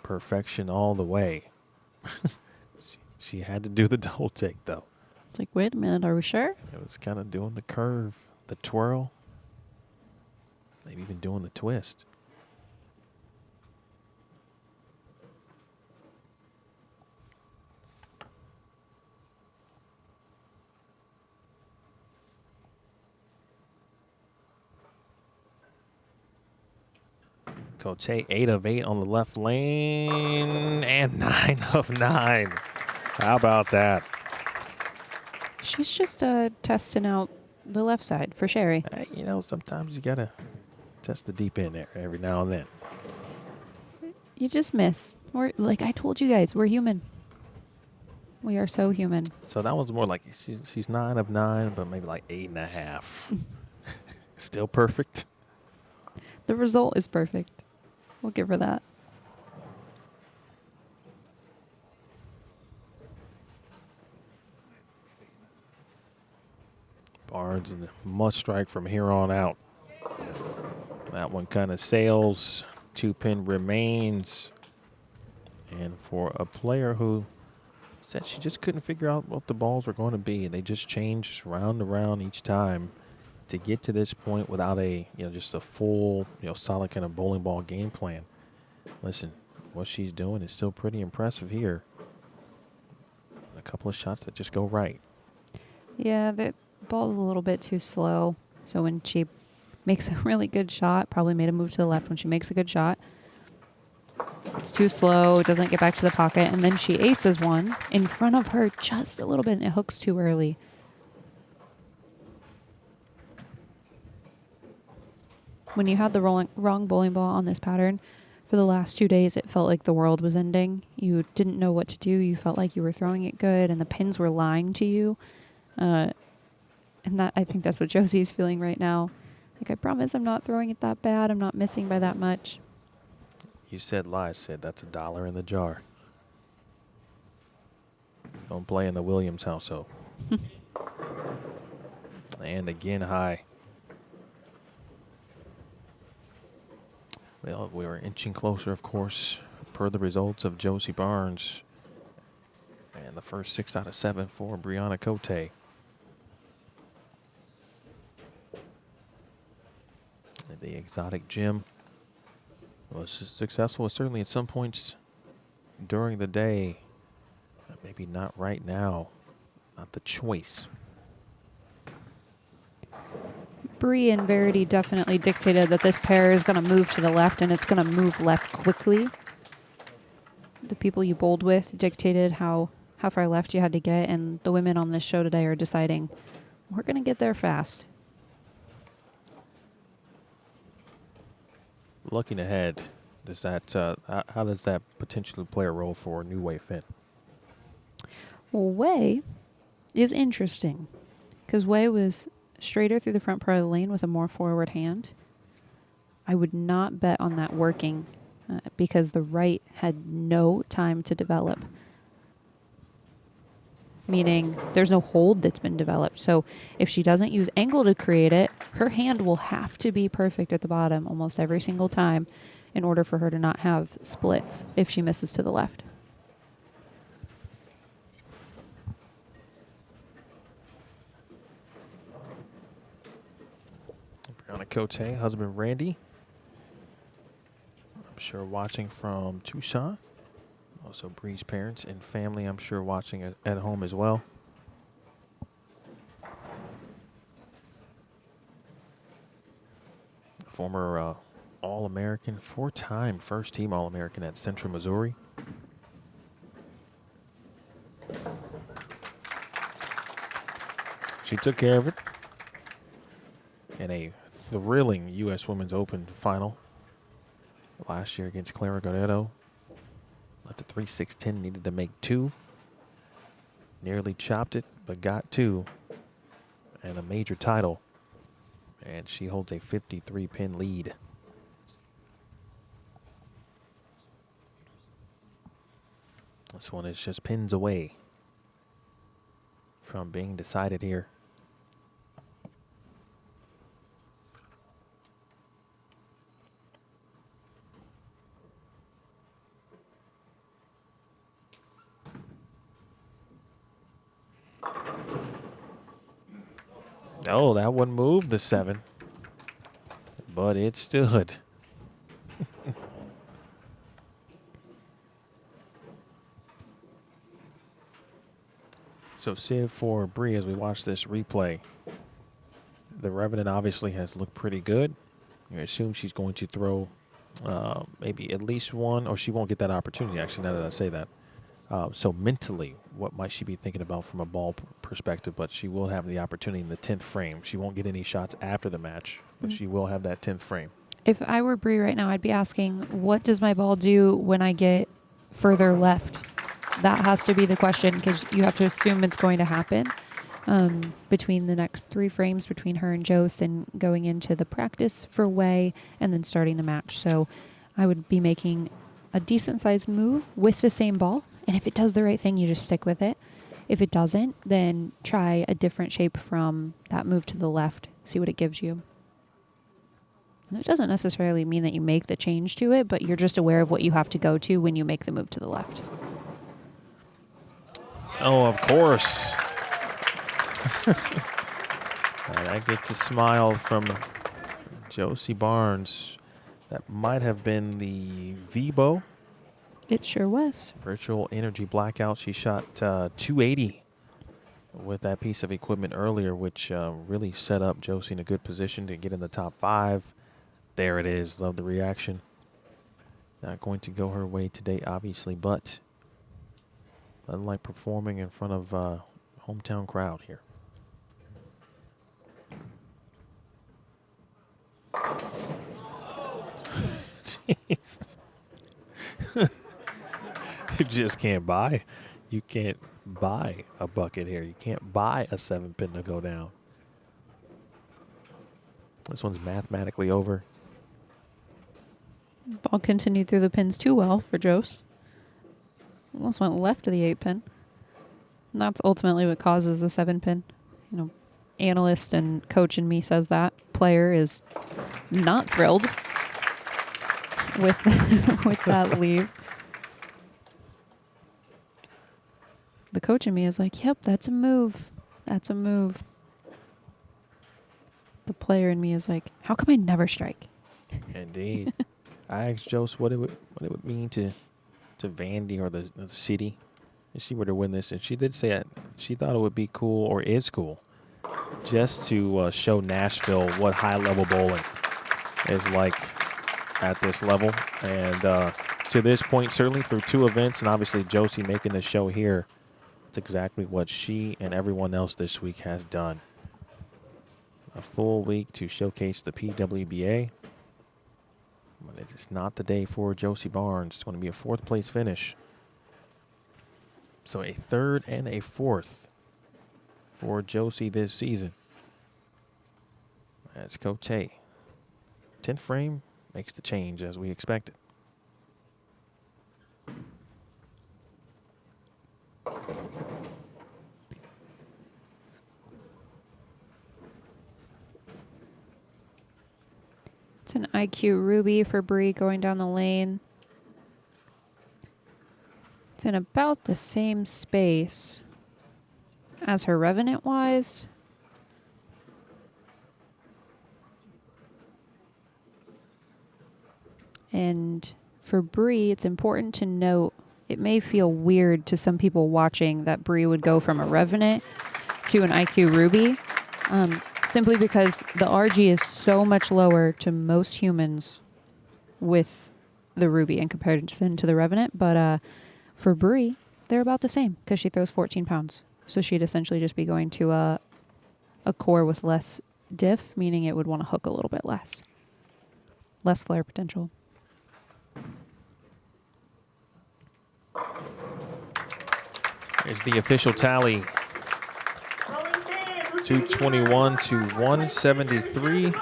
perfection all the way. She had to do the double take, though. It's like, wait a minute, are we sure? It was kind of doing the curve, the twirl, maybe even doing the twist. Cotè 8 of 8 on the left lane and 9 of 9. How about that? She's just testing out the left side for Sherry. You know, sometimes you gotta test the deep end there every now and then. You just miss. We're like I told you guys, we're human. We are so human. So that was more like she's 9 of 9, but maybe like 8.5. Still perfect. The result is perfect. We'll give her that. Barnes must strike from here on out. That one kind of sails. 2-pin remains. And for a player who said she just couldn't figure out what the balls were going to be, and they just changed round to round each time to get to this point without a, just a full, solid kind of bowling ball game plan. Listen, what she's doing is still pretty impressive here. A couple of shots that just go right. Yeah, the ball's a little bit too slow. So when she makes a really good shot, probably made a move to the left when she makes a good shot, it's too slow. It doesn't get back to the pocket. And then she aces one in front of her just a little bit, and it hooks too early. When you had the wrong bowling ball on this pattern, for the last 2 days, it felt like the world was ending. You didn't know what to do. You felt like you were throwing it good, and the pins were lying to you. And that I think that's what Josie's feeling right now. Like, I promise I'm not throwing it that bad. I'm not missing by that much. You said lies, said that's $1 in the jar. Don't play in the Williams household. And again, high. Well, we were inching closer, of course, per the results of Josie Barnes. And the first 6 out of 7 for Bryanna Cotè. The exotic gym was successful, certainly at some points during the day. But maybe not right now. Not the choice. Bree and Verity definitely dictated that this pair is going to move to the left, and it's going to move left quickly. The people you bowled with dictated how far left you had to get, and the women on this show today are deciding, we're going to get there fast. Looking ahead, does that how does that potentially play a role for New Wave Fen? Well, Wei is interesting because Wei was straighter through the front part of the lane with a more forward hand. I would not bet on that working because the right had no time to develop. Meaning there's no hold that's been developed. So if she doesn't use angle to create it, her hand will have to be perfect at the bottom almost every single time in order for her to not have splits if she misses to the left. Bryanna Cotè, husband Randy. I'm sure watching from Tucson. Also Bree's parents and family, I'm sure, watching at home as well. Former All-American, 4-time first-team All-American at Central Missouri. She took care of it in a thrilling U.S. Women's Open final last year against Clara Guerrero. Left at 3-6-10, needed to make 2. Nearly chopped it, but got 2. And a major title. And she holds a 53-pin lead. This one is just pins away from being decided here. Oh, that one moved the 7, but it stood. So Civ for Bree, as we watch this replay, the Revenant obviously has looked pretty good. You assume she's going to throw maybe at least one, or she won't get that opportunity, actually, now that I say that. So mentally, what might she be thinking about from a ball perspective? But she will have the opportunity in the 10th frame. She won't get any shots after the match, but she will have that 10th frame. If I were Bree right now, I'd be asking, what does my ball do when I get further left? That has to be the question, because you have to assume it's going to happen between the next 3 frames between her and Jose and going into the practice for Wei and then starting the match. So I would be making a decent-sized move with the same ball. And if it does the right thing, you just stick with it. If it doesn't, then try a different shape from that move to the left. See what it gives you. It doesn't necessarily mean that you make the change to it, but you're just aware of what you have to go to when you make the move to the left. Oh, of course. That gets a smile from Josie Barnes. That might have been the VBO. It sure was. Virtual energy blackout. She shot 280 with that piece of equipment earlier, which really set up Josie in a good position to get in the top 5. There it is. Love the reaction. Not going to go her way today, obviously, but unlike performing in front of hometown crowd here. Jeez. You just can't buy. You can't buy a bucket here. You can't buy a 7-pin to go down. This one's mathematically over. Ball continued through the pins too well for Jose. Almost went left of the 8-pin. And that's ultimately what causes the 7-pin. You know, analyst and coach in me says that. Player is not thrilled with with that leave. The coach in me is like, yep, that's a move. That's a move. The player in me is like, how come I never strike? Indeed. I asked Jose what it would mean to Vandy or the city if she were to win this, and she did say that she thought it would be cool, or is cool, just to show Nashville what high-level bowling is like at this level. And to this point, certainly through 2 events, and obviously Josie making the show here, it's exactly what she and everyone else this week has done. A full week to showcase the PWBA. But it is not the day for Josie Barnes. It's going to be a 4th place finish. So a 3rd and a 4th for Josie this season. That's Cotè. 10th frame makes the change as we expected. It's an IQ Ruby for Bree going down the lane. It's in about the same space as her Revenant-wise. And for Bree, it's important to note, it may feel weird to some people watching that Bree would go from a Revenant to an IQ Ruby. Simply because the RG is so much lower to most humans with the Ruby in comparison to the Revenant. But for Bree, they're about the same because she throws 14 pounds. So she'd essentially just be going to a core with less diff, meaning it would want to hook a little bit less. Less flare potential. Here's the official tally. 221 to 173.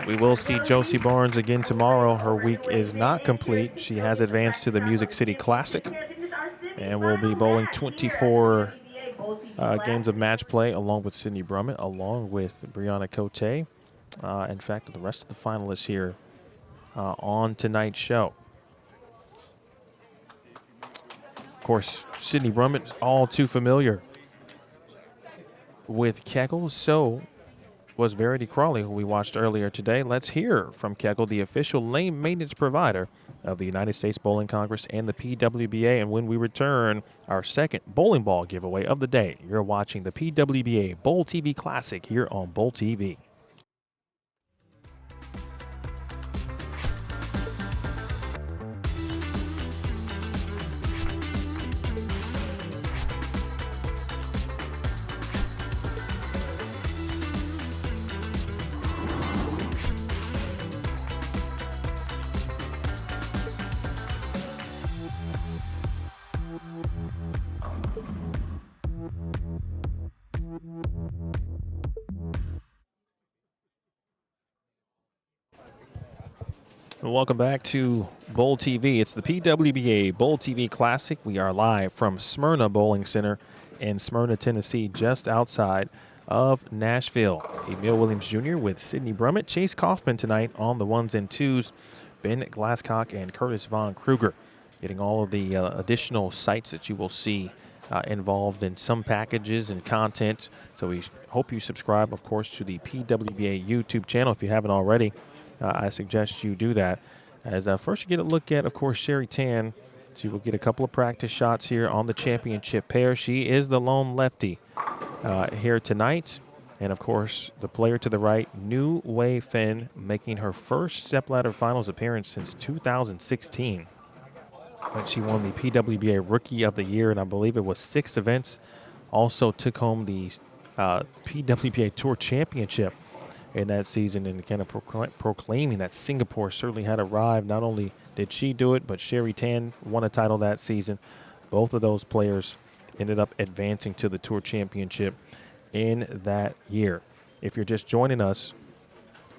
We will see Josie Barnes again tomorrow. Her week is not complete. She has advanced to the Music City Classic and will be bowling 24 games of match play along with Sydney Brummett, along with Bryanna Cotè. In fact, the rest of the finalists here on tonight's show. Of course, Sydney Brummett, all too familiar with Kegel. So was Verity Crawley, who we watched earlier today. Let's hear from Kegel, the official lane maintenance provider of the United States Bowling Congress and the PWBA. And when we return, our second bowling ball giveaway of the day. You're watching the PWBA BowlTV Classic here on BowlTV. Welcome back to Bowl TV. It's the PWBA BowlTV Classic. We are live from Smyrna Bowling Center in Smyrna, Tennessee, just outside of Nashville. Emil Williams Jr. with Sidney Brummett, Chase Kaufman tonight on the ones and twos, Ben Glasscock and Curtis Von Kruger, getting all of the additional sites that you will see involved in some packages and content. So we hope you subscribe, of course, to the PWBA YouTube channel if you haven't already. I suggest you do that. As first you get a look at, of course, Sherry Tan. So you will get a couple of practice shots here on the championship pair. She is the lone lefty here tonight. And, of course, the player to the right, New Wei Fen, making her first stepladder finals appearance since 2016. When she won the PWBA Rookie of the Year, and I believe it was 6 events. Also took home the PWBA Tour Championship in that season, and kind of proclaiming that Singapore certainly had arrived. Not only did she do it, but Sherry Tan won a title that season. Both of those players ended up advancing to the Tour Championship in that year. If you're just joining us,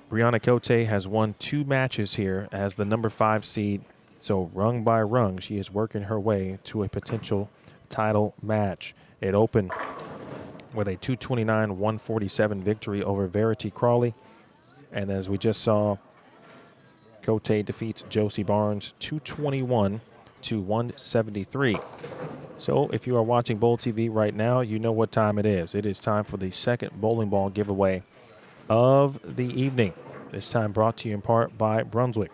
Bryanna Cotè has won 2 matches here as the number 5 seed. So rung by rung, she is working her way to a potential title match. It opened with a 229-147 victory over Verity Cawley. And as we just saw, Cotè defeats Josie Barnes 221-173. So if you are watching Bowl TV right now, you know what time it is. It is time for the second bowling ball giveaway of the evening. This time brought to you in part by Brunswick.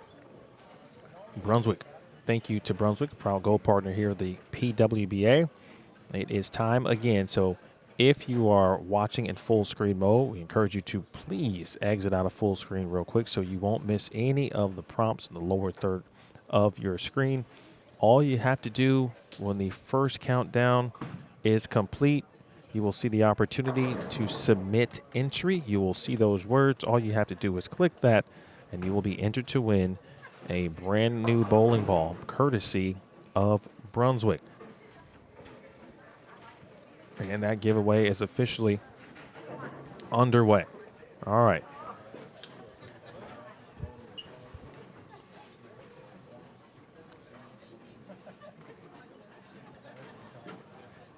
Brunswick, thank you to Brunswick, proud gold partner here at the PWBA. It is time again, so if you are watching in full screen mode, we encourage you to please exit out of full screen real quick so you won't miss any of the prompts in the lower third of your screen. All you have to do when the first countdown is complete, you will see the opportunity to submit entry. You will see those words. All you have to do is click that, and you will be entered to win a brand new bowling ball courtesy of Brunswick. And that giveaway is officially underway. All right.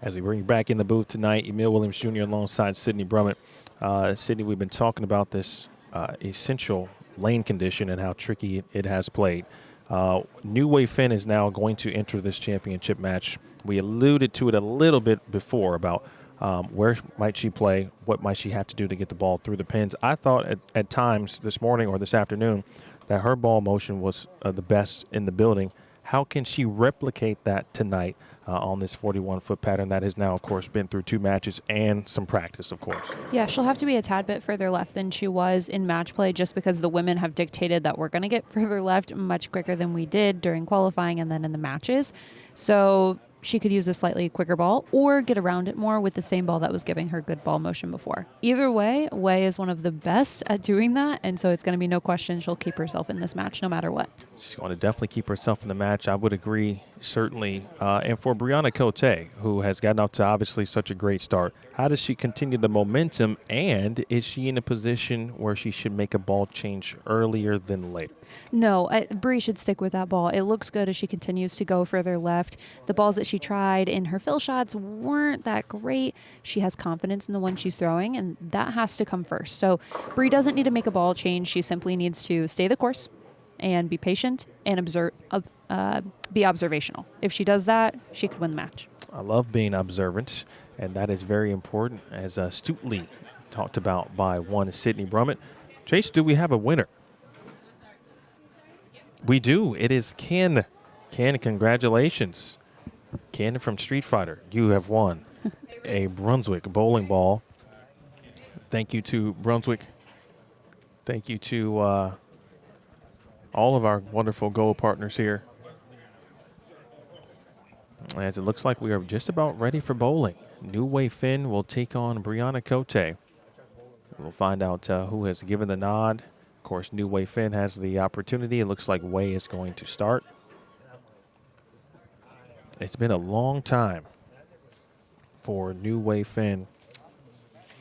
As we bring you back in the booth tonight, Emil Williams Jr. alongside Sidney Brummett. Sidney, we've been talking about this essential lane condition and how tricky it has played. New Wei Fen is now going to enter this championship match. We alluded to it a little bit before about where might she play, what might she have to do to get the ball through the pins. I thought at times this morning or this afternoon that her ball motion was the best in the building. How can she replicate that tonight on this 41-foot pattern that has now, of course, been through 2 matches and some practice, of course? Yeah, she'll have to be a tad bit further left than she was in match play just because the women have dictated that we're going to get further left much quicker than we did during qualifying and then in the matches. So she could use a slightly quicker ball or get around it more with the same ball that was giving her good ball motion before. Either way, Wei is one of the best at doing that, and so it's going to be no question she'll keep herself in this match no matter what. She's going to definitely keep herself in the match. I would agree, certainly. And for Bryanna Cotè, who has gotten off to obviously such a great start, how does she continue the momentum, and is she in a position where she should make a ball change earlier than later? No, Bree should stick with that ball. It looks good as she continues to go further left. The balls that she tried in her fill shots weren't that great. She has confidence in the one she's throwing, and that has to come first. So Bree doesn't need to make a ball change. She simply needs to stay the course and be patient and be observational. If she does that, she could win the match. I love being observant, and that is very important, as astutely talked about by one Sidney Brummett. Chase, do we have a winner? We do. It is Ken. Ken, congratulations. Ken from Street Fighter, you have won a Brunswick bowling ball. Thank you to Brunswick. Thank you to all of our wonderful gold partners here. As it looks like we are just about ready for bowling. New Wei Fen will take on Bryanna Cotè. We'll find out who has given the nod. Of course, New Wei Fen has the opportunity. It looks like Wei is going to start. It's been a long time for New Wei Fen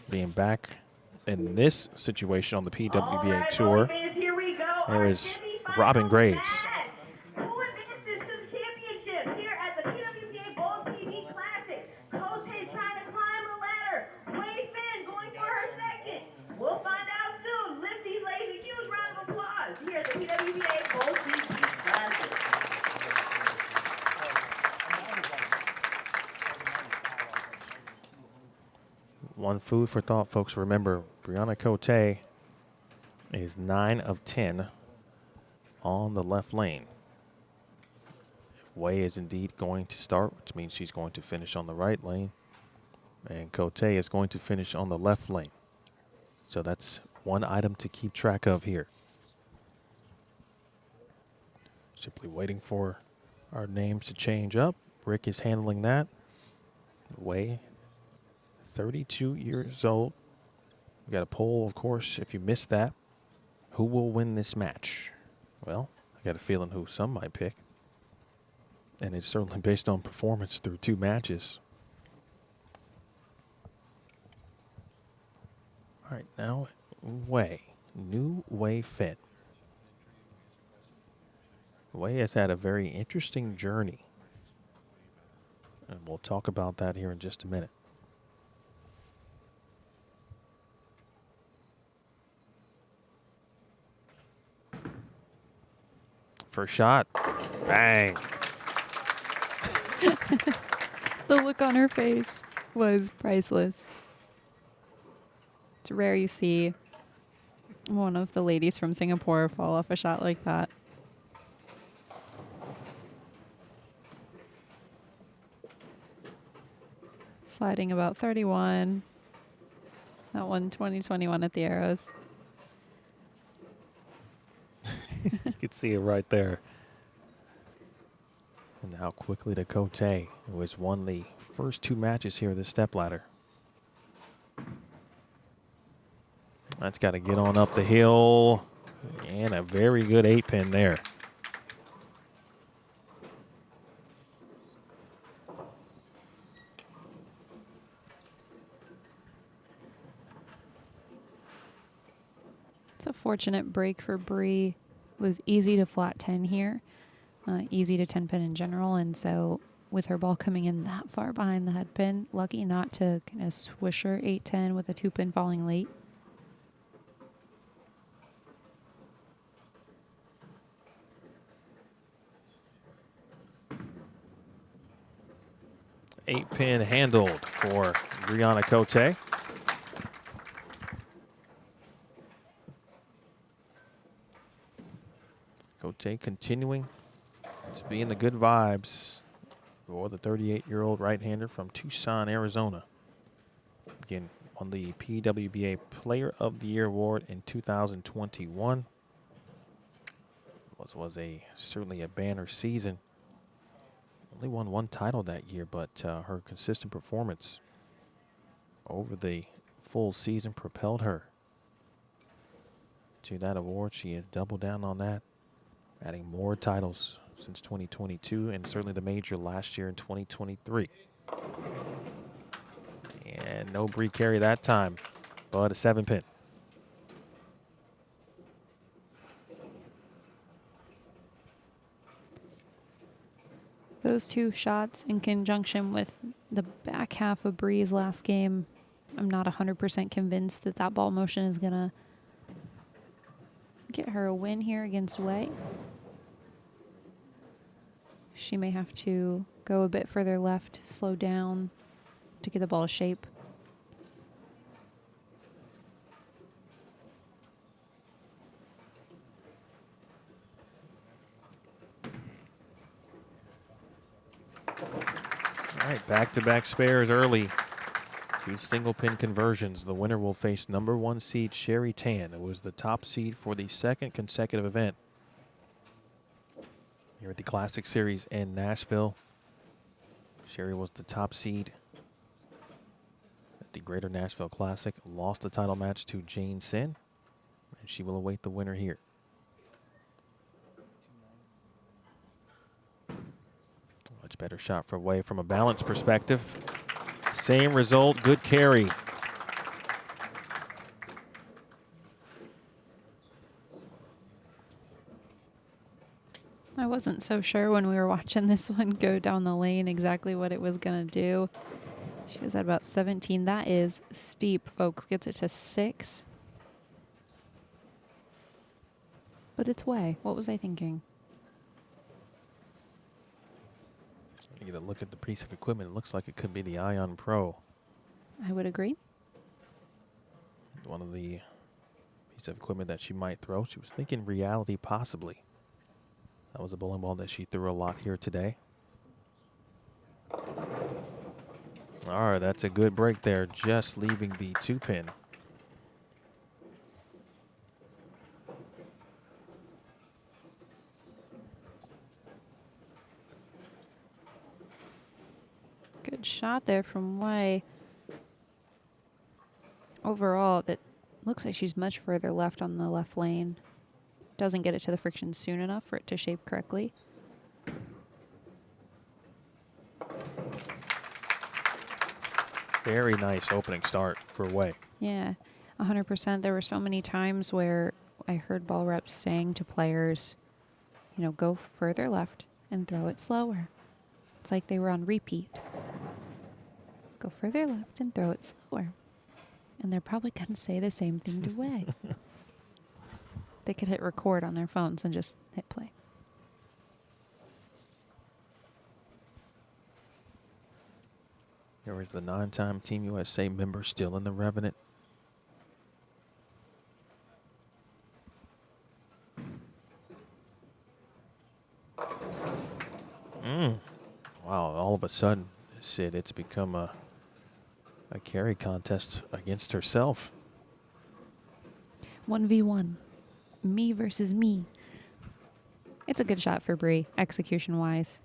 being back in this situation on the PWBA Tour. There is Robin Graves. Who advances to the championship here at the PWBA BowlTV Classic? Cotè trying to climb the ladder. Fen going for her second. We'll find out soon. Lift these ladies a huge round of applause here at the PWBA BowlTV Classic. One food for thought, folks. Remember, Bryanna Cotè is 9 of 10 on the left lane. Wei is indeed going to start, which means she's going to finish on the right lane. And Cotè is going to finish on the left lane. So that's one item to keep track of here. Simply waiting for our names to change up. Rick is handling that. Wei, 32 years old. We got a poll, of course, if you missed that. Who will win this match? Well, I got a feeling who some might pick. And it's certainly based on performance through 2 matches. All right, now Wei. New Wei Fen. Wei has had a very interesting journey. And we'll talk about that here in just a minute. First shot. Bang. The look on her face was priceless. It's rare you see one of the ladies from Singapore fall off a shot like that. Sliding about 31. That one 2021 at the Arrows. You can see it right there. And how quickly to Cotè, who has won the first 2 matches here of the stepladder. That's got to get on up the hill. And a very good 8-pin there. It's a fortunate break for Bree. It was easy to flat 10 here. Easy to 10 pin in general, and so with her ball coming in that far behind the head pin, lucky not to kind of swish her 8-10 with a 2-pin falling late. Eight-pin handled for Bryanna Cotè. Cotè continuing to be in the good vibes for the 38-year-old right-hander from Tucson, Arizona. Again, won the PWBA Player of the Year award in 2021. Was certainly a banner season. Only won 1 title that year, but her consistent performance over the full season propelled her to that award. She has doubled down on that, adding more titles since 2022 and certainly the major last year in 2023. And no Bree carry that time, but a 7-pin. Those 2 shots in conjunction with the back half of Bree's last game, I'm not 100% convinced that that ball motion is going to get her a win here against Wei. She may have to go a bit further left, slow down to get the ball to shape. All right, back-to-back spares early. 2 single-pin conversions. The winner will face #1 seed Sherry Tan, who was the top seed for the 2nd consecutive event here at the Classic Series in Nashville. Sherry was the top seed at the Greater Nashville Classic, lost the title match to Jane Sin, and she will await the winner here. Much better shot for Wei from a balance perspective. Same result, good carry. I wasn't so sure when we were watching this one go down the lane exactly what it was going to do. She was at about 17. That is steep, folks. Gets it to 6. But it's way. What was I thinking? You get a look at the piece of equipment. It looks like it could be the Ion Pro. I would agree. One of the pieces of equipment that she might throw. She was thinking Reality possibly. That was a bowling ball that she threw a lot here today. All right, that's a good break there, just leaving the 2-pin. Good shot there from Wei. Overall, that looks like she's much further left on the left lane. Doesn't get it to the friction soon enough for it to shape correctly. Very nice opening start for Wei. Yeah, 100%. There were so many times where I heard ball reps saying to players, you know, go further left and throw it slower. It's like they were on repeat. Go further left and throw it slower. And they're probably going to say the same thing to Wei. They could hit record on their phones and just hit play. Here is the 9-time Team USA member still in the Revenant. Wow, all of a sudden, Sid, it's become a carry contest against herself. 1v1. Me versus me. It's a good shot for Bree, execution-wise.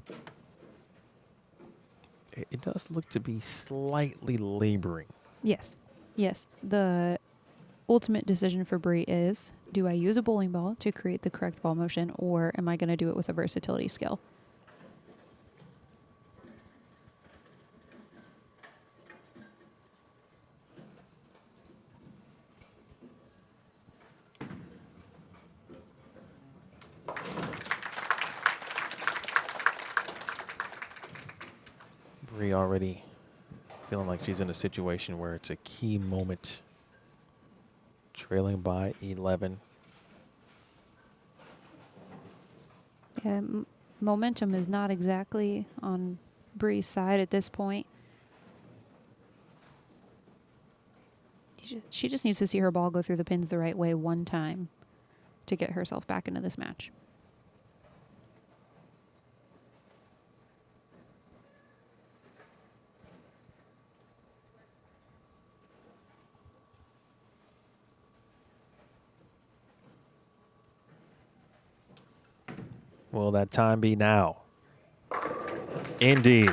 It does look to be slightly laboring. Yes. Yes. The ultimate decision for Bree is, do I use a bowling ball to create the correct ball motion, or am I going to do it with a versatility skill? Bree already feeling like she's in a situation where it's a key moment. Trailing by 11. Yeah, momentum is not exactly on Bree's side at this point. She just needs to see her ball go through the pins the right way one time to get herself back into this match. Will that time be now? Indeed.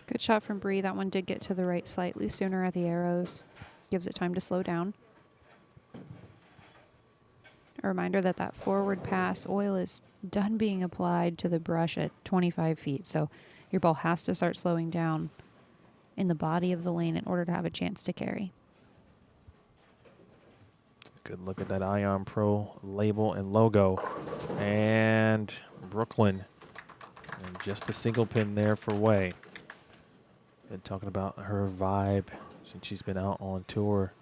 Good shot from Bree. That one did get to the right slightly sooner at the arrows. Gives it time to slow down. A reminder that that forward pass oil is done being applied to the brush at 25 feet. So your ball has to start slowing down in the body of the lane in order to have a chance to carry. Good look at that Ion Pro label and logo. And Brooklyn. And just a single pin there for Wei. Been talking about her vibe since she's been out on tour.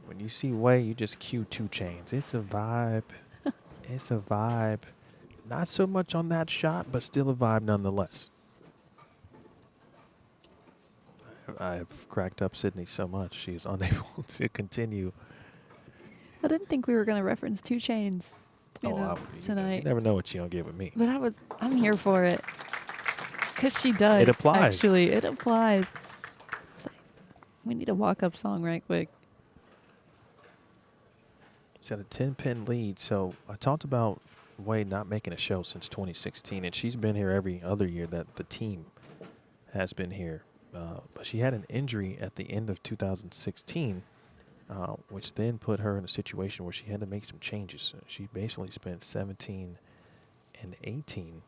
When you see Wei, you just cue 2 Chainz. It's a vibe. It's a vibe. Not so much on that shot, but still a vibe nonetheless. I've cracked up Sydney so much, she's unable to continue. I didn't think we were going to reference 2 Chainz tonight. You never know what you're going to get with me. But I'm here for it. Because she does. It applies. Actually, it applies. It's like, we need a walk-up song right quick. She's got a 10-pin lead. So I talked about Wei not making a show since 2016, and she's been here every other year that the team has been here. But she had an injury at the end of 2016, which then put her in a situation where she had to make some changes. She basically spent 17 and 18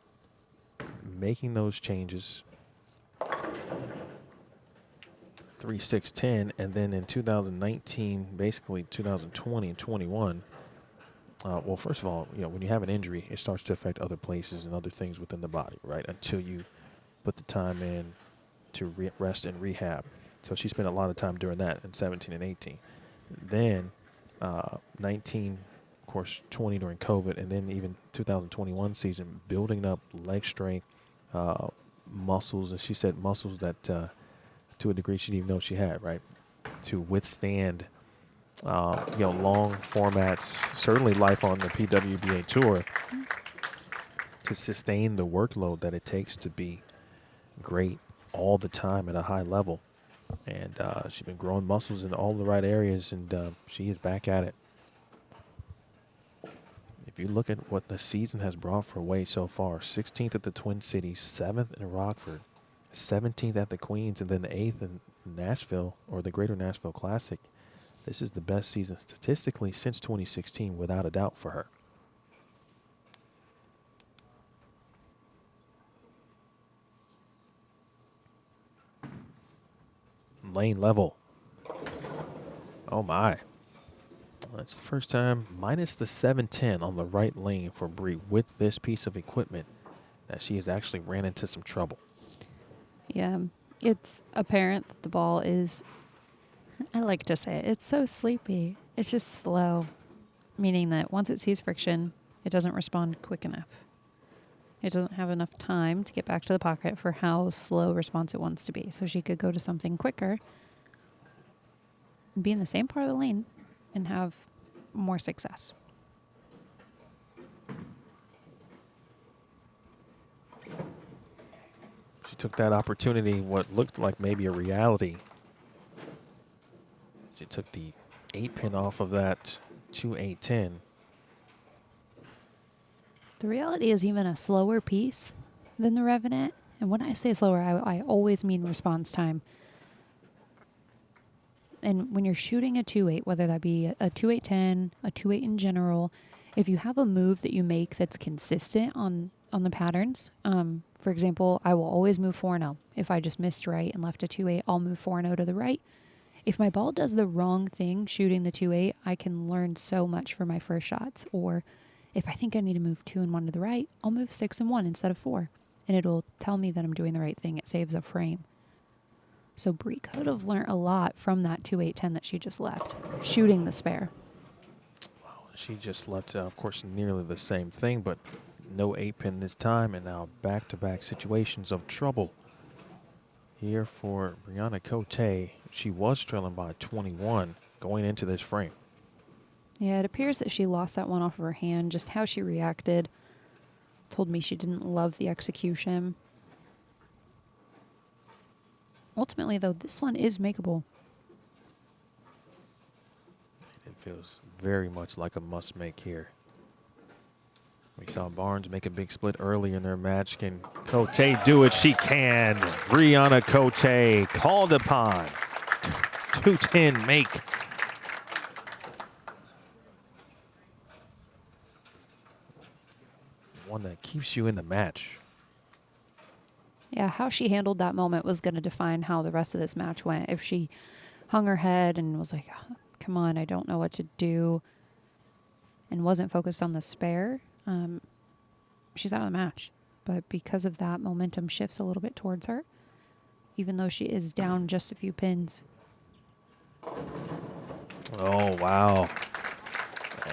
making those changes 3-6-10, and then in 2019, basically 2020 and 21. Well, first of all, when you have an injury, it starts to affect other places and other things within the body, right? Until you put the time in to rest and rehab. So she spent a lot of time doing that in 17 and 18. Then 19, of course, 20 during COVID, and then even 2021 season, building up leg strength, muscles, and she said muscles that to a degree she didn't even know she had, right? To withstand long formats, certainly life on the PWBA tour, to sustain the workload that it takes to be great all the time at a high level. And she's been growing muscles in all the right areas, and she is back at it. If you look at what the season has brought for Wei so far, 16th at the Twin Cities, 7th in Rockford, 17th at the Queens, and then the 8th in Nashville, or the Greater Nashville Classic. This is the best season statistically since 2016, without a doubt, for her. Lane level. Oh my. That's the first time minus the 710 on the right lane for Bree with this piece of equipment that she has actually ran into some trouble. Yeah, it's apparent that the ball is, I like to say it, it's so sleepy. It's just slow, meaning that once it sees friction, it doesn't respond quick enough. It doesn't have enough time to get back to the pocket for how slow response it wants to be. So she could go to something quicker, be in the same part of the lane, and have more success. She took that opportunity, what looked like maybe a reality. She took the 8-pin off of that 2-8-10. The reality is even a slower piece than the Revenant. And when I say slower, I always mean response time. And when you're shooting a 2-8, whether that be a 2-8-10, a 2-8 in general, if you have a move that you make that's consistent on the patterns, for example, I will always move 4-0. If I just missed right and left a 2-8, I'll move 4-0 to the right. If my ball does the wrong thing shooting the 2-8, I can learn so much for my first shots. Or if I think I need to move 2 and 1 to the right, I'll move 6 and 1 instead of 4. And it'll tell me that I'm doing the right thing. It saves a frame. So Bree could have learned a lot from that 2-8-10 that she just left, shooting the spare. Well, she just left, of course, nearly the same thing, but no 8-pin this time, and now back-to-back situations of trouble here for Bryanna Cotè. She was trailing by 21 going into this frame. Yeah, it appears that she lost that one off of her hand. Just how she reacted told me she didn't love the execution. Ultimately, though, this one is makeable. It feels very much like a must-make here. We saw Barnes make a big split early in their match. Can Cotè do it? She can. Bryanna Cotè called upon. 2-10 make. One that keeps you in the match. Yeah, how she handled that moment was going to define how the rest of this match went. If she hung her head and was like, oh, come on, I don't know what to do, and wasn't focused on the spare, she's out of the match. But because of that, momentum shifts a little bit towards her, even though she is down just a few pins. Oh, wow.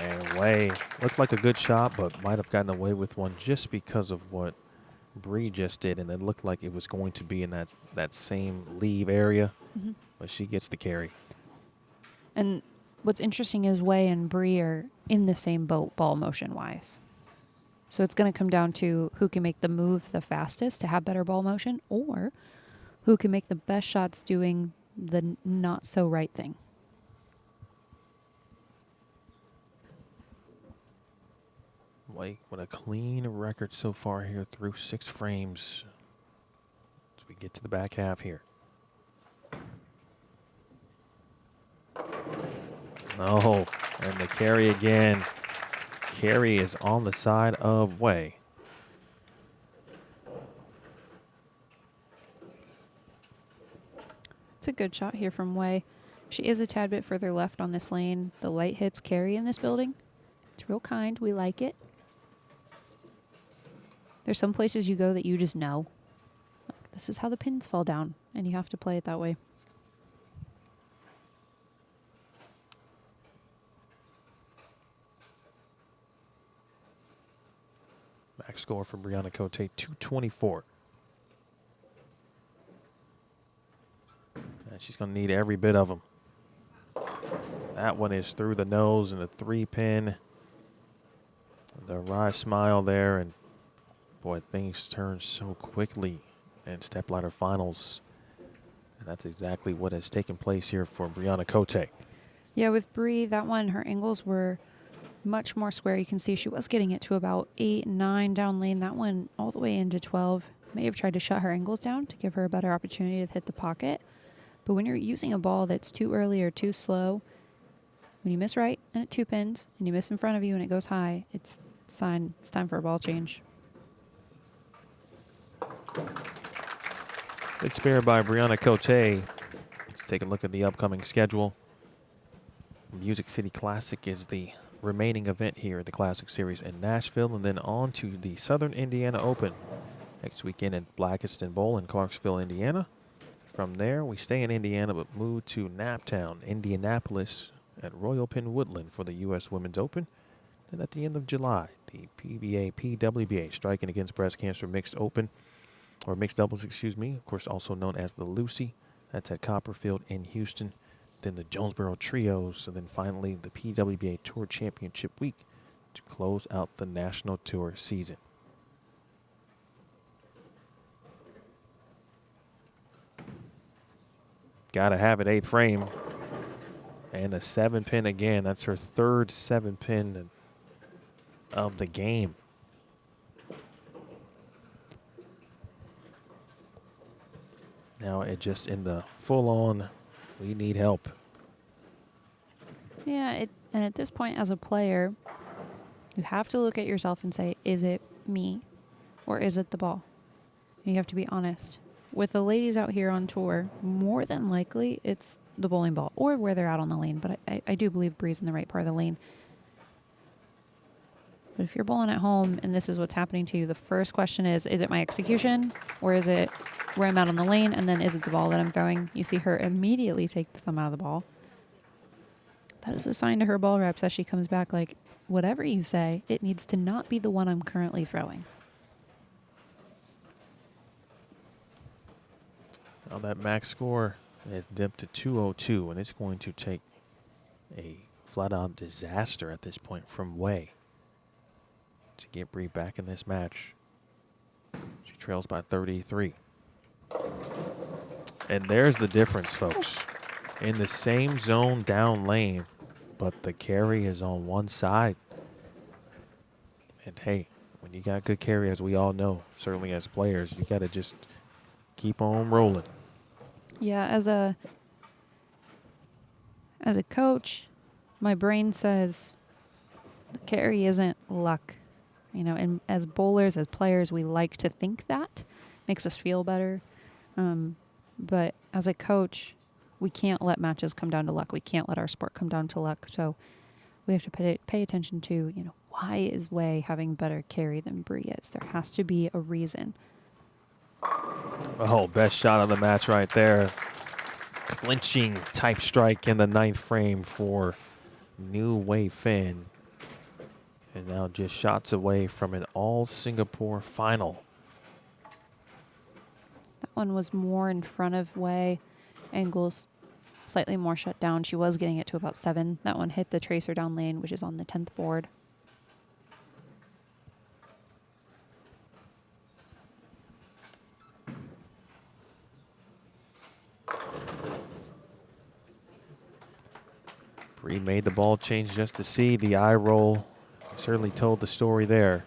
And Wei looked like a good shot, but might have gotten away with one just because of what Bree just did, and it looked like it was going to be in that same leave area, but she gets the carry. And what's interesting is Wei and Bree are in the same boat ball motion-wise. So it's going to come down to who can make the move the fastest to have better ball motion, or who can make the best shots doing the not-so-right thing. Wei with a clean record so far here through 6 frames as we get to the back half here. Oh, and the carry again. Carry is on the side of Wei. It's It's a good shot here from Wei. She is a tad bit further left on this lane. The light hits carry in this building. It's real kind. We like it. There's some places you go that you just know. Like, this is how the pins fall down, and you have to play it that way. Max score for Bryanna Cotè, 224. And she's going to need every bit of them. That one is through the nose and a 3-pin. The wry smile there, and boy, things turn so quickly in stepladder finals. And that's exactly what has taken place here for Bryanna Cotè. Yeah, with Bree, that one, her angles were much more square. You can see she was getting it to about 8, 9 down lane. That one all the way into 12. May have tried to shut her angles down to give her a better opportunity to hit the pocket. But when you're using a ball that's too early or too slow, when you miss right and it 2 pins, and you miss in front of you and it goes high, it's a sign it's time for a ball change. Good spare by Bryanna Cotè. Let's take a look at the upcoming schedule. Music City Classic is the remaining event here at the Classic Series in Nashville, and then on to the Southern Indiana Open next weekend at Blackiston Bowl in Clarksville, Indiana. From there, we stay in Indiana but move to Naptown, Indianapolis at Royal Penn Woodland for the U.S. Women's Open. Then at the end of July, the PWBA Striking Against Breast Cancer Mixed Open, or Mixed Doubles, excuse me, of course also known as the Lucy. That's at Copperfield in Houston. Then the Jonesboro Trios, and then finally the PWBA Tour Championship Week to close out the National Tour season. Gotta have it, 8th frame. And a 7-pin again. That's her 3rd 7-pin of the game. Now it just in the full-on, we need help. Yeah, and at this point as a player, you have to look at yourself and say, is it me or is it the ball? And you have to be honest. With the ladies out here on tour, more than likely it's the bowling ball or where they're out on the lane. But I do believe Bree's in the right part of the lane. But if you're bowling at home and this is what's happening to you, the first question is it my execution or is it where I'm out on the lane? And then is it the ball that I'm throwing? You see her immediately take the thumb out of the ball. That is a sign to her ball reps as she comes back like, whatever you say, it needs to not be the one I'm currently throwing. Now that max score has dipped to 202, and it's going to take a flat-out disaster at this point from Wei to get Bree back in this match. She trails by 33. And there's the difference, folks. In the same zone down lane, but the carry is on one side. And hey, when you got good carry, as we all know, certainly as players, you got to just keep on rolling. Yeah, as a coach, my brain says the carry isn't luck. You know, and as bowlers, as players, we like to think that. Makes us feel better. But as a coach, we can't let matches come down to luck. We can't let our sport come down to luck. So we have to pay attention to, you know, why is Wei having better carry than Bree is? There has to be a reason. Oh, best shot of the match right there. Clinching type strike in the 9th frame for New Wei Fen. And now just shots away from an all-Singapore final. That one was more in front of Wei. Angles slightly more shut down. She was getting it to about 7. That one hit the tracer down lane, which is on the 10th board. Bree made the ball change just to see the eye roll. Certainly told the story there.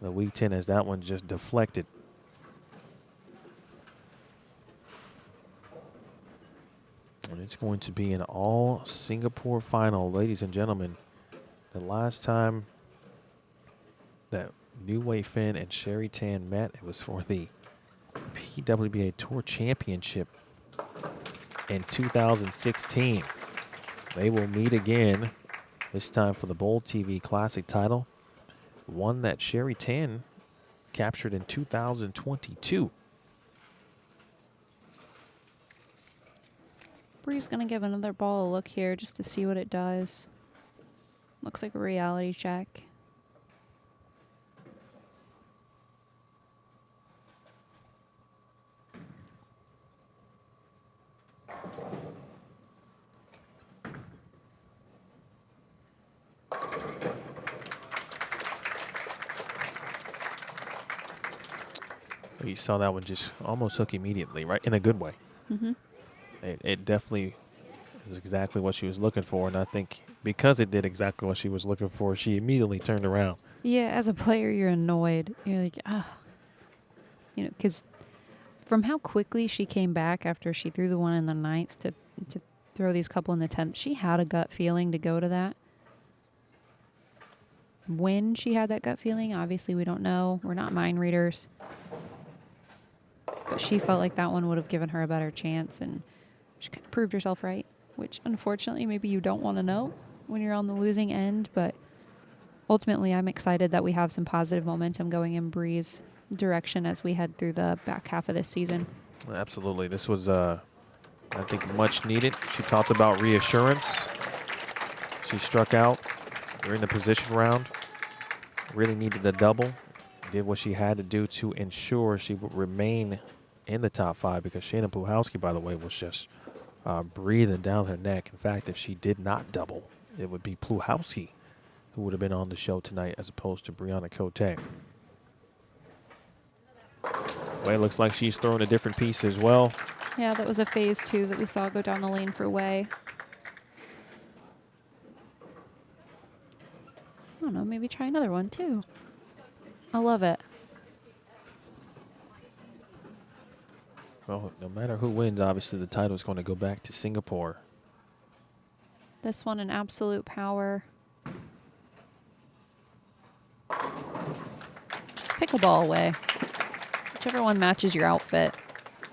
The weak 10 as that one just deflected. And it's going to be an all Singapore final, ladies and gentlemen. The last time that New Wei Fen and Sherry Tan met, it was for the PWBA Tour Championship in 2016. They will meet again, this time for the BowlTV Classic title, one that Sherry Tan captured in 2022. Bree's going to give another ball a look here just to see what it does. Looks like a reality check. You saw that one just almost hook immediately, right? In a good way. Mm-hmm. It definitely is exactly what she was looking for. And I think because it did exactly what she was looking for, she immediately turned around. Yeah, as a player, you're annoyed. You're like, ah. You know, because from how quickly she came back after she threw the one in the ninth to throw these couple in the 10th, she had a gut feeling to go to that. When she had that gut feeling, obviously we don't know. We're not mind readers. But she felt like that one would have given her a better chance, and she kind of proved herself right, which unfortunately maybe you don't want to know when you're on the losing end. But ultimately, I'm excited that we have some positive momentum going in Bree's direction as we head through the back half of this season. Absolutely. This was, I think, much needed. She talked about reassurance. She struck out during the position round. Really needed a double. Did what she had to do to ensure she would remain in the top 5, because Shannon Pluhowski, by the way, was just breathing down her neck. In fact, if she did not double, it would be Pluhowski who would have been on the show tonight as opposed to Bryanna Cotè. Well, it looks like she's throwing a different piece as well. Yeah, that was a phase 2 that we saw go down the lane for Wei. I don't know, maybe try another one too. I love it. Well, no matter who wins, obviously the title is going to go back to Singapore. This one an absolute power. Just pick a ball away. Whichever one matches your outfit.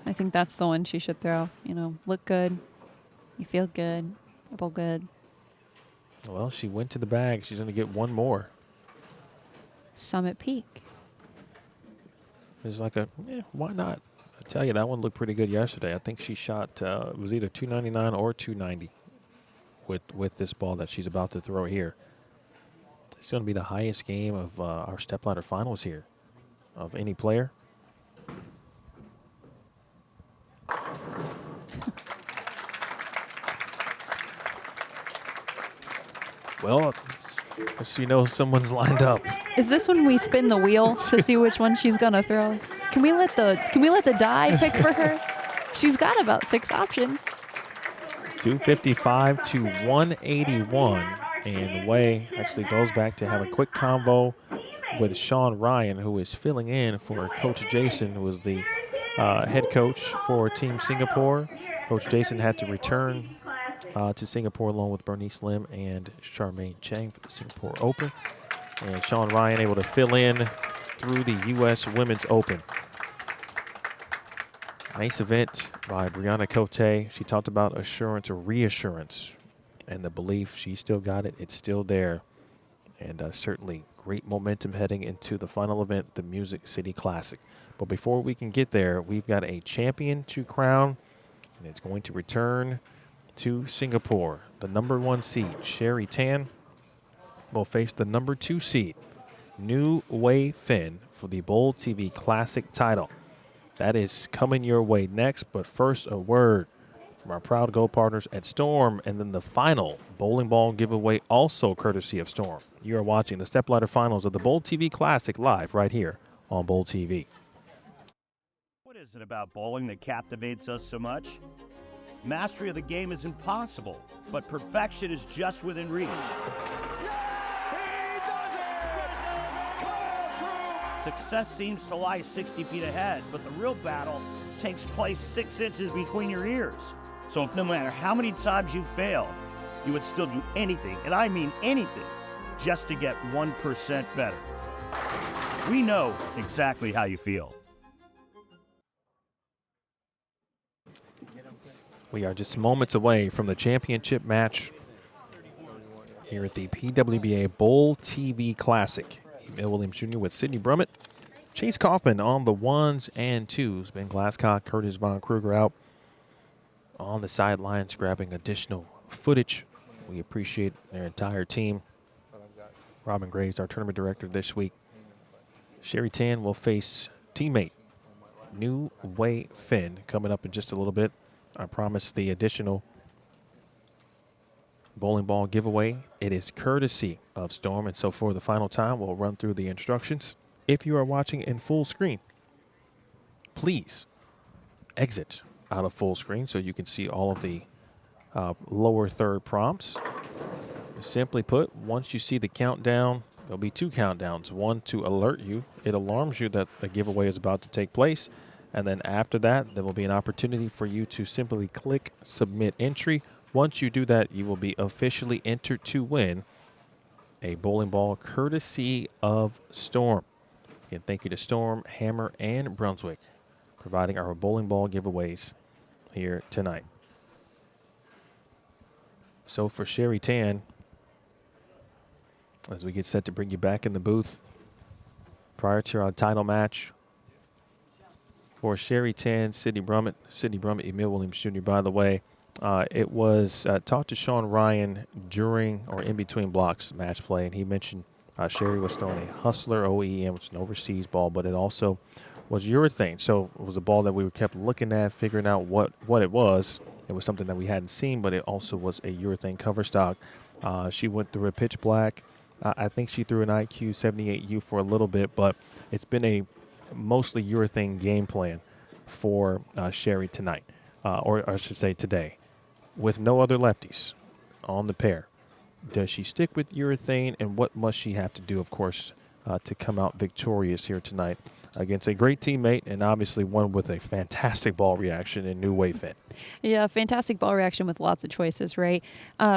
I think that's the one she should throw. You know, look good. You feel good. Double good. Well, she went to the bag. She's going to get one more. Summit Peak. It's like why not? I tell you, that one looked pretty good yesterday. I think she shot, it was either 299 or 290 with this ball that she's about to throw here. It's going to be the highest game of our stepladder finals here of any player. Well, you know someone's lined up. Is this when we spin the wheel to see which one she's gonna throw? Can we let the die pick for her? She's got about 6 options. 255 to 181, and Wei actually goes back to have a quick convo with Sean Ryan, who is filling in for Coach Jason, who is the head coach for Team Singapore. Coach Jason had to return to Singapore along with Bernice Lim and Charmaine Chang for the Singapore Open. And Sean Ryan able to fill in through the U.S. Women's Open. Nice event by Bryanna Cotè. She talked about assurance or reassurance and the belief she still got it. It's still there. And certainly great momentum heading into the final event, the Music City Classic. But before we can get there, we've got a champion to crown, and it's going to return to Singapore. The #1 seed, Sherry Tan, will face the #2 seed, New Wei Fen, for the BowlTV Classic title. That is coming your way next, but first a word from our proud Go partners at Storm, and then the final bowling ball giveaway, also courtesy of Storm. You are watching the Stepladder Finals of the BowlTV Classic live right here on BowlTV. What is it about bowling that captivates us so much? Mastery of the game is impossible, but perfection is just within reach. Success seems to lie 60 feet ahead, but the real battle takes place 6 inches between your ears. So if no matter how many times you fail, you would still do anything, and I mean anything, just to get 1% better. We know exactly how you feel. We are just moments away from the championship match here at the PWBA BowlTV Classic. Emil Williams Jr. with Sidney Brummett. Chase Kaufman on the 1s and 2s. Ben Glasscock, Curtis Von Kruger out on the sidelines grabbing additional footage. We appreciate their entire team. Robin Graves, our tournament director this week. Sherry Tan will face teammate New Way Fen coming up in just a little bit. I promised the additional bowling ball giveaway. It is courtesy of Storm, and so for the final time, we'll run through the instructions. If you are watching in full screen, please exit out of full screen so you can see all of the lower third prompts. Simply put, once you see the countdown, there'll be 2 countdowns. One to alert you. It alarms you that the giveaway is about to take place. And then after that, there will be an opportunity for you to simply click Submit Entry. Once you do that, you will be officially entered to win a bowling ball courtesy of Storm. Again, thank you to Storm, Hammer, and Brunswick providing our bowling ball giveaways here tonight. So for Sherry Tan, as we get set to bring you back in the booth prior to our title match, for Sherry Tan, Sidney Brummett, Emil Williams Jr., by the way, it was talked to Sean Ryan during or in between blocks match play, and he mentioned Sherry was throwing a Hustler OEM, which is an overseas ball, but it also was urethane. So it was a ball that we kept looking at, figuring out what it was. It was something that we hadn't seen, but it also was a urethane cover stock. She went through a pitch black. I think she threw an IQ 78U for a little bit, but it's been a mostly urethane game plan for Sherry tonight, or I should say today, with no other lefties on the pair. Does she stick with urethane, and what must she have to do, of course, to come out victorious here tonight against a great teammate and obviously one with a fantastic ball reaction in New Way Fen? Yeah, fantastic ball reaction with lots of choices, right?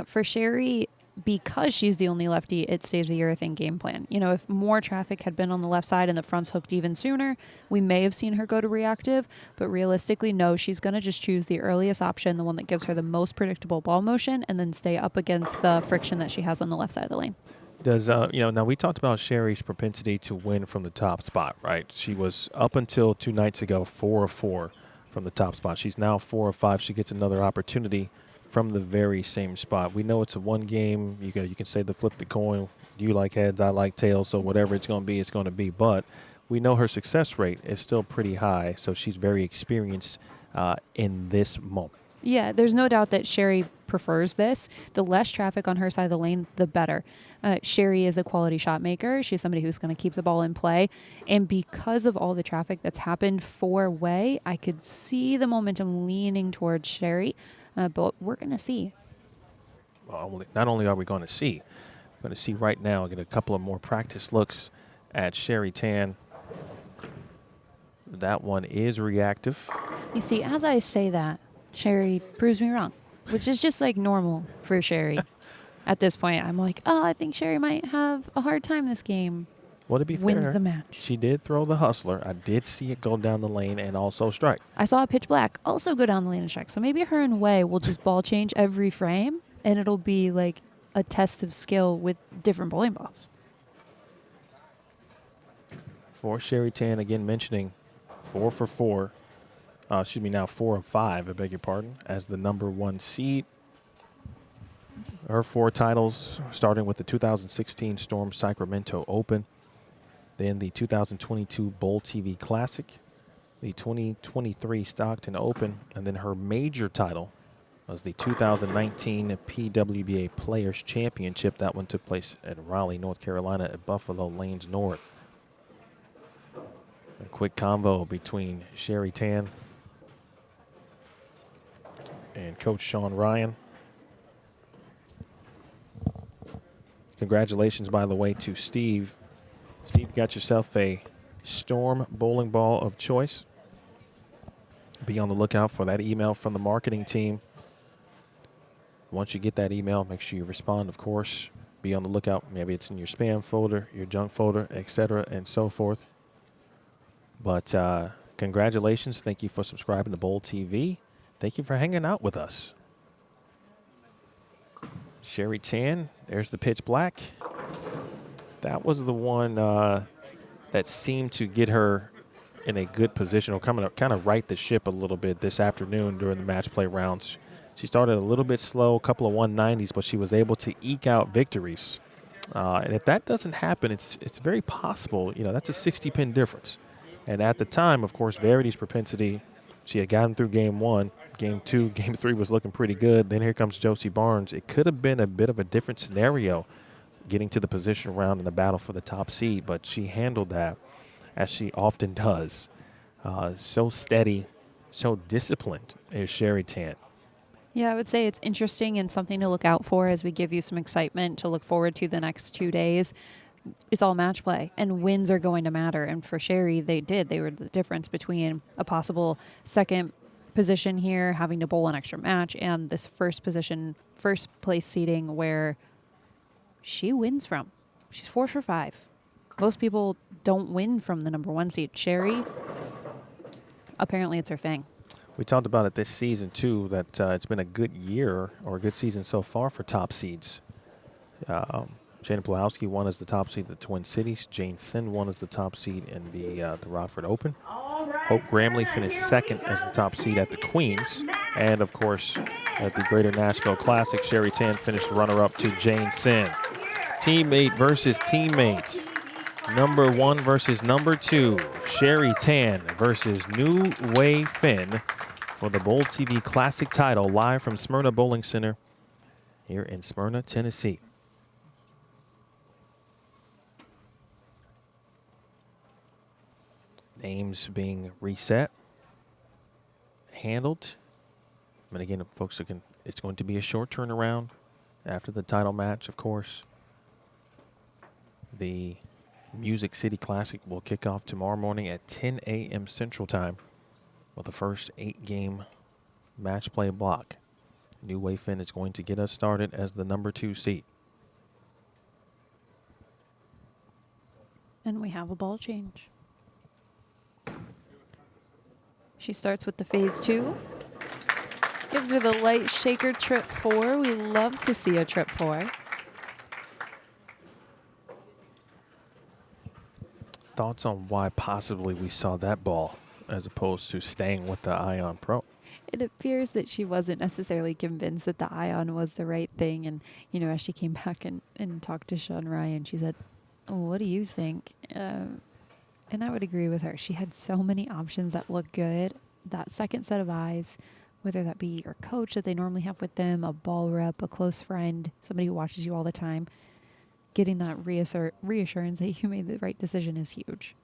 For Sherry, because she's the only lefty, it stays a urethane game plan. You know, if more traffic had been on the left side and the front's hooked even sooner, we may have seen her go to reactive. But realistically, no, she's going to just choose the earliest option, the one that gives her the most predictable ball motion, and then stay up against the friction that she has on the left side of the lane. Does, now we talked about Sherry's propensity to win from the top spot, right? She was up until 2 nights ago 4 of 4 from the top spot. She's now 4 of 5. She gets another opportunity from the very same spot. We know it's a one game. You can say the flip the coin. You like heads, I like tails. So whatever it's going to be, it's going to be. But we know her success rate is still pretty high. So she's very experienced in this moment. Yeah, there's no doubt that Sherry prefers this. The less traffic on her side of the lane, the better. Sherry is a quality shot maker. She's somebody who's going to keep the ball in play. And because of all the traffic that's happened 4-way, I could see the momentum leaning towards Sherry. But we're going to see. Well, not only are we going to see, we're going to see right now, get a couple of more practice looks at Sherry Tan. That one is reactive. You see, as I say that, Sherry proves me wrong, which is just like normal for Sherry. At this point, I'm like, oh, I think Sherry might have a hard time this game. Well, to be fair, wins the match. She did throw the Hustler. I did see it go down the lane and also strike. I saw a pitch black also go down the lane and strike. So maybe her and Way will just ball change every frame, and it'll be like a test of skill with different bowling balls. For Sherry Tan, again mentioning 4 for 4. Now 4 of 5, I beg your pardon, as the #1 seed. Her 4 titles, starting with the 2016 Storm Sacramento Open, then the 2022 BowlTV Classic, the 2023 Stockton Open, and then her major title was the 2019 PWBA Players Championship. That one took place at Raleigh, North Carolina at Buffalo Lanes North. A quick convo between Sherry Tan and Coach Sean Ryan. Congratulations, by the way, to Steve. Steve, got yourself a Storm bowling ball of choice. Be on the lookout for that email from the marketing team. Once you get that email, make sure you respond, of course. Be on the lookout. Maybe it's in your spam folder, your junk folder, etc., and so forth. But congratulations. Thank you for subscribing to BowlTV. Thank you for hanging out with us. Sherry Tan, there's the pitch black. That was the one that seemed to get her in a good position, or kind of right the ship a little bit this afternoon during the match play rounds. She started a little bit slow, a couple of 190s, but she was able to eke out victories. And if that doesn't happen, it's very possible. That's a 60-pin difference. And at the time, of course, Verity's propensity, she had gotten through game 1. Game 2, game 3 was looking pretty good. Then here comes Josie Barnes. It could have been a bit of a different scenario getting to the position round in the battle for the top seed, but she handled that as she often does. So steady, so disciplined is Sherry Tan. Yeah, I would say it's interesting and something to look out for as we give you some excitement to look forward to the next 2 days. It's all match play, and wins are going to matter. And for Sherry, they did. They were the difference between a possible second position here, having to bowl an extra match, and this first place seeding where she wins from. She's 4 for 5. Most people don't win from the number 1 seed. Sherry, apparently it's her thing. We talked about it this season, too, that it's been a good year or a good season so far for top seeds. Shayna Pulowski won as the top seed at the Twin Cities. Jane Sin won as the top seed in the Rockford Open. Hope Gramley finished second as the top seed at the Queens. And, of course, at the Greater Nashville Classic, Sherry Tan finished runner-up to Jane Sin. Teammate versus teammate. Number 1 versus number 2. Sherry Tan versus New Wei Fen for the BowlTV Classic title, live from Smyrna Bowling Center here in Smyrna, Tennessee. Names being reset, handled. And again, folks, it's going to be a short turnaround after the title match, of course. The Music City Classic will kick off tomorrow morning at 10 a.m. Central Time with the first 8-game match play block. New Wei Fen is going to get us started as the number 2 seed. And we have a ball change. She starts with the phase 2. Gives her the light shaker trip 4. We love to see a trip 4. Thoughts on why possibly we saw that ball as opposed to staying with the Ion Pro? It appears that she wasn't necessarily convinced that the Ion was the right thing. And, as she came back and talked to Sean Ryan, she said, "Oh, what do you think?" And I would agree with her. She had so many options that looked good. That second set of eyes, whether that be your coach that they normally have with them, a ball rep, a close friend, somebody who watches you all the time, getting that reassurance that you made the right decision is huge.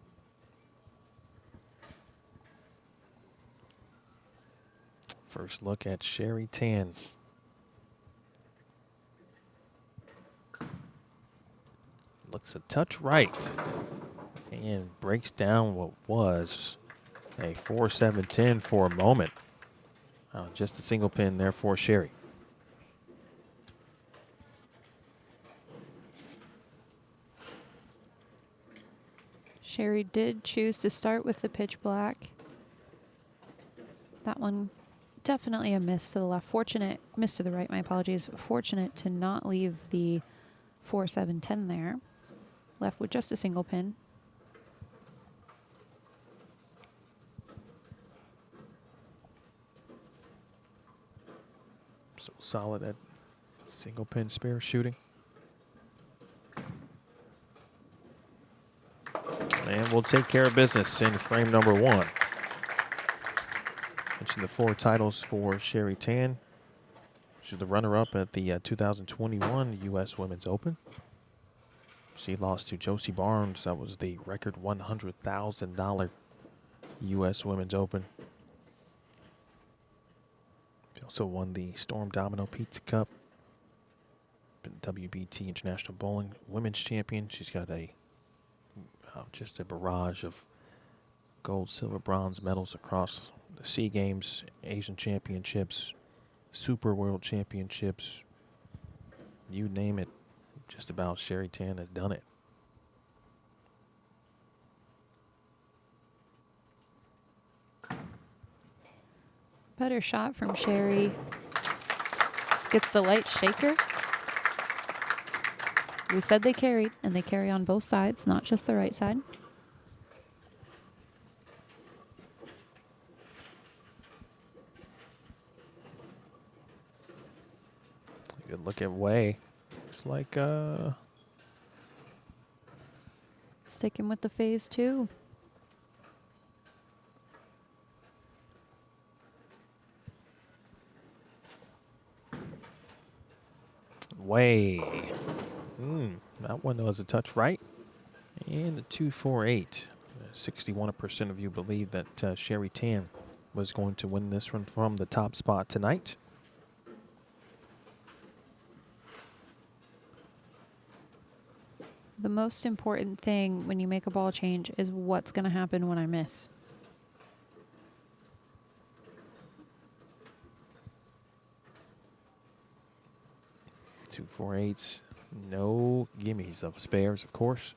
First look at Sherry Tan. Looks a touch right and breaks down what was a 4-7-10 for a moment. Just a single pin there for Sherry. Sherry did choose to start with the pitch black. That one definitely a miss to the left. Miss to the right, my apologies. Fortunate to not leave the 4-7-10 there. Left with just a single pin. So solid at single pin spare shooting. And we'll take care of business in frame number 1. Mentioned the 4 titles for Sherry Tan. She's the runner-up at the 2021 U.S. Women's Open. She lost to Josie Barnes. That was the record $100,000 U.S. Women's Open. She also won the Storm Domino Pizza Cup. Been WBT International Bowling Women's Champion. She's got just a barrage of gold, silver, bronze medals across the SEA Games, Asian Championships, Super World Championships. You name it, just about Sherry Tan has done it. Better shot from Sherry. Gets the light shaker. We said they carried, and they carry on both sides, not just the right side. Good look at Wei. Looks like Sticking with the phase 2. Wei. That one was a touch right. And the 248. 61% of you believe that Sherry Tan was going to win this one from the top spot tonight. The most important thing when you make a ball change is what's going to happen when I miss. Two 4-8s. No gimmies of spares, of course.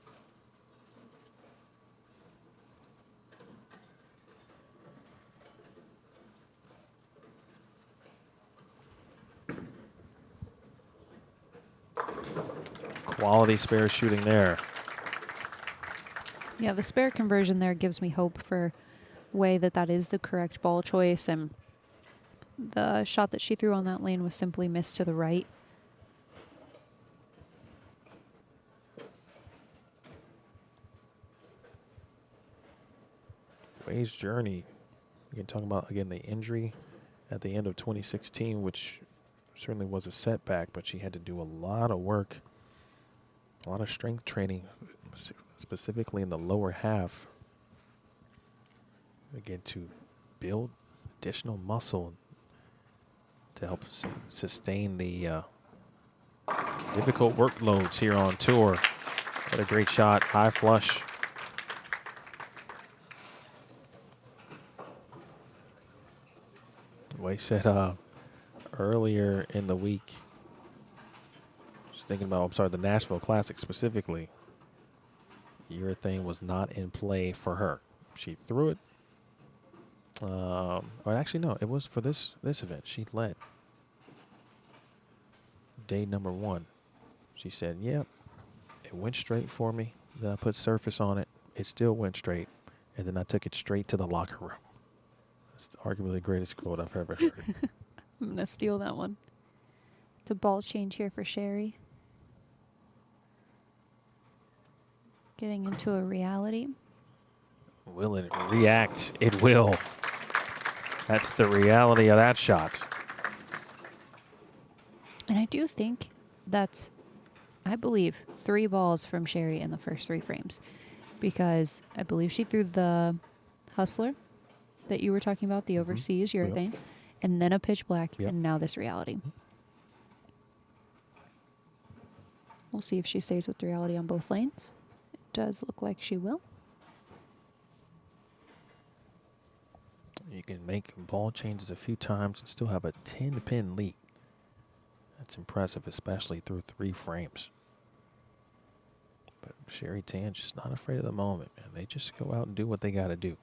Quality spare shooting there. Yeah, the spare conversion there gives me hope for Wei that is the correct ball choice, and the shot that she threw on that lane was simply missed to the right. Wei's journey. You can talk about, again, the injury at the end of 2016, which certainly was a setback, but she had to do a lot of work, a lot of strength training, specifically in the lower half, again, to build additional muscle to help sustain the difficult workloads here on tour. What a great shot, high flush. Wei said earlier in the week, just thinking about, I'm sorry, the Nashville Classic specifically, urethane was not in play for her. She threw it. Or actually, no, it was for this event. She led day number 1. She said, yep, it went straight for me. Then I put surface on it. It still went straight. And then I took it straight to the locker room. That's arguably the greatest quote I've ever heard. I'm going to steal that one. It's a ball change here for Sherry. Getting into a reality. Will it react? It will. That's the reality of that shot. And I do think that's, I believe, 3 balls from Sherry in the first 3 frames. Because I believe she threw the hustler that you were talking about, the overseas urethane, and then a pitch black, and now this reality. We'll see if she stays with the reality on both lanes. It does look like she will. You can make ball changes a few times and still have a 10-pin lead. That's impressive, especially through 3 frames. But Sherry Tan just not afraid of the moment, man. They just go out and do what they got to do.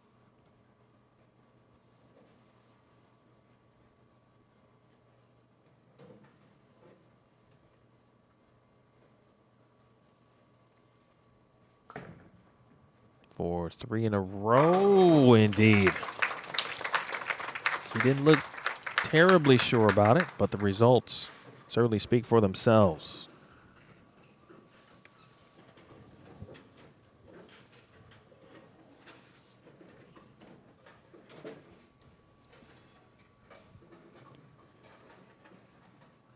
For 3 in a row, indeed. She didn't look terribly sure about it, but the results certainly speak for themselves.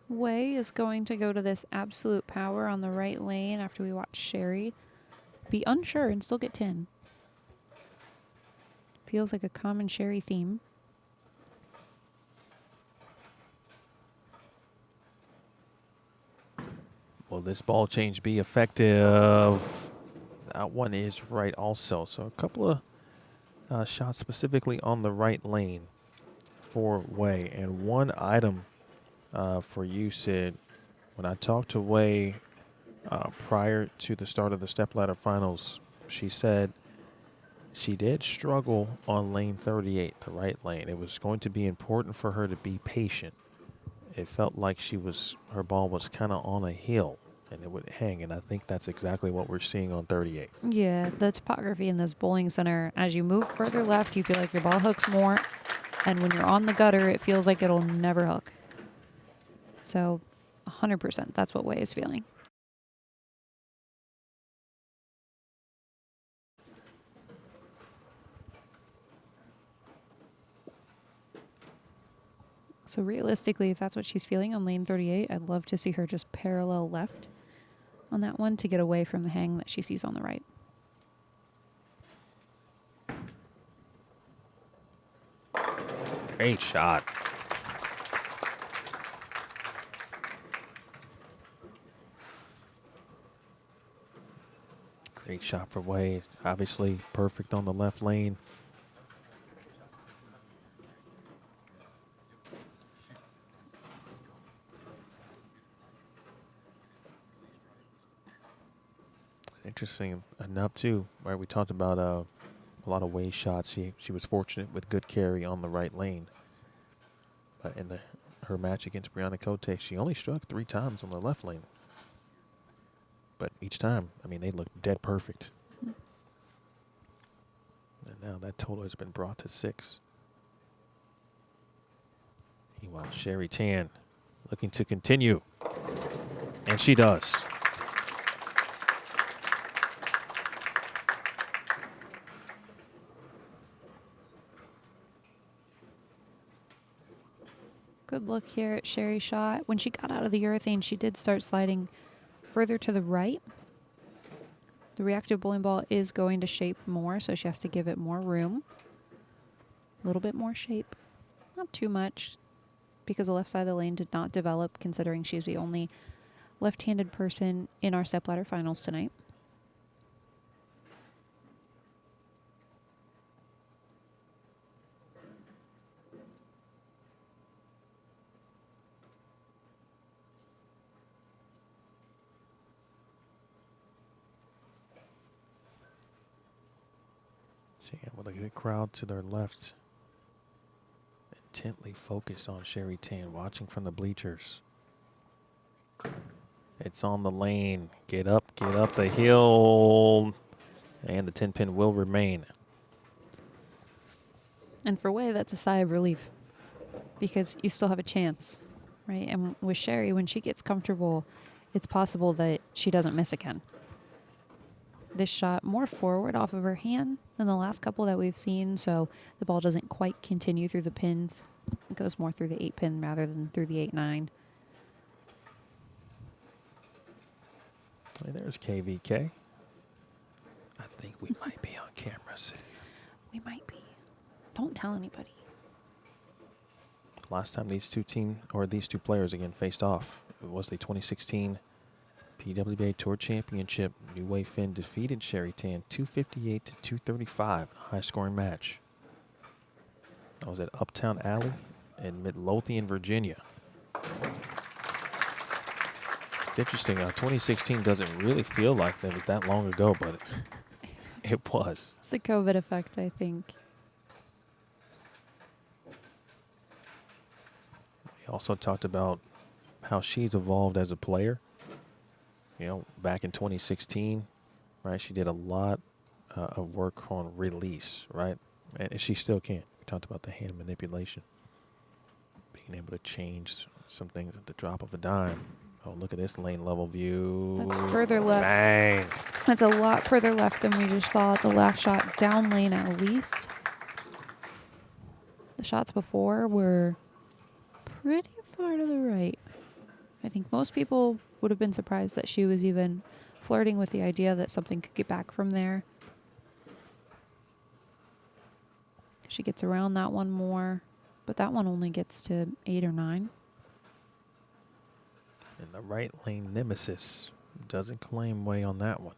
Wei is going to go to this absolute power on the right lane after we watch Sherry be unsure and still get 10. Feels like a common Sherry theme. Will this ball change be effective? That one is right also. So a couple of shots specifically on the right lane for Wei. And one item for you, Sid. When I talked to Wei prior to the start of the stepladder finals, she said She did struggle on lane 38, the right lane. It was going to be important for her to be patient. It felt like her ball was kind of on a hill and it would hang, and I think that's exactly what we're seeing on 38. Yeah, the topography in this bowling center, as you move further left, you feel like your ball hooks more, and when you're on the gutter, it feels like it'll never hook. So 100%, that's what Wei is feeling. So realistically, if that's what she's feeling on lane 38, I'd love to see her just parallel left on that one to get away from the hang that she sees on the right. Great shot. Great shot for Wei. Obviously perfect on the left lane. Interesting enough too, right? We talked about a lot of Wei's shots. She was fortunate with good carry on the right lane. But in her match against Bryanna Cotè, she only struck 3 times on the left lane. But each time, I mean, they looked dead perfect. And now that total has been brought to 6. Meanwhile, Sherry Tan looking to continue. And she does. Good look here at Sherry's shot. When she got out of the urethane, she did start sliding further to the right. The reactive bowling ball is going to shape more, so she has to give it more room. A little bit more shape. Not too much, because the left side of the lane did not develop, considering she's the only left-handed person in our stepladder finals tonight. See, with a good crowd to their left, intently focused on Sherry Tan, watching from the bleachers. It's on the lane. Get up the hill. And the 10-pin will remain. And for Wei, that's a sigh of relief, because you still have a chance, right? And with Sherry, when she gets comfortable, it's possible that she doesn't miss again. This shot more forward off of her hand than the last couple that we've seen, so the ball doesn't quite continue through the pins. It goes more through the 8-pin rather than through the 8-9. Hey, there's KVK. I think we might be on camera, Sid. We might be. Don't tell anybody. Last time these two players again faced off, it was the 2016 PWBA Tour Championship. New Wei Fen defeated Sherry Tan 258 to 235, a high-scoring match. That was at Uptown Alley in Midlothian, Virginia. It's interesting. 2016 doesn't really feel like that was that long ago, but it was. It's the COVID effect, I think. We also talked about how she's evolved as a player. You know, back in 2016, right, she did a lot of work on release, right? And she still can. We talked about the hand manipulation. Being able to change some things at the drop of a dime. Oh, look at this lane level view. That's further left. Bang. That's a lot further left than we just saw at the last shot, down lane at least. The shots before were pretty far to the right. I think most people would have been surprised that she was even flirting with the idea that something could get back from there. She gets around that one more, but that one only gets to 8 or 9. And the right lane nemesis doesn't claim Wei on that one.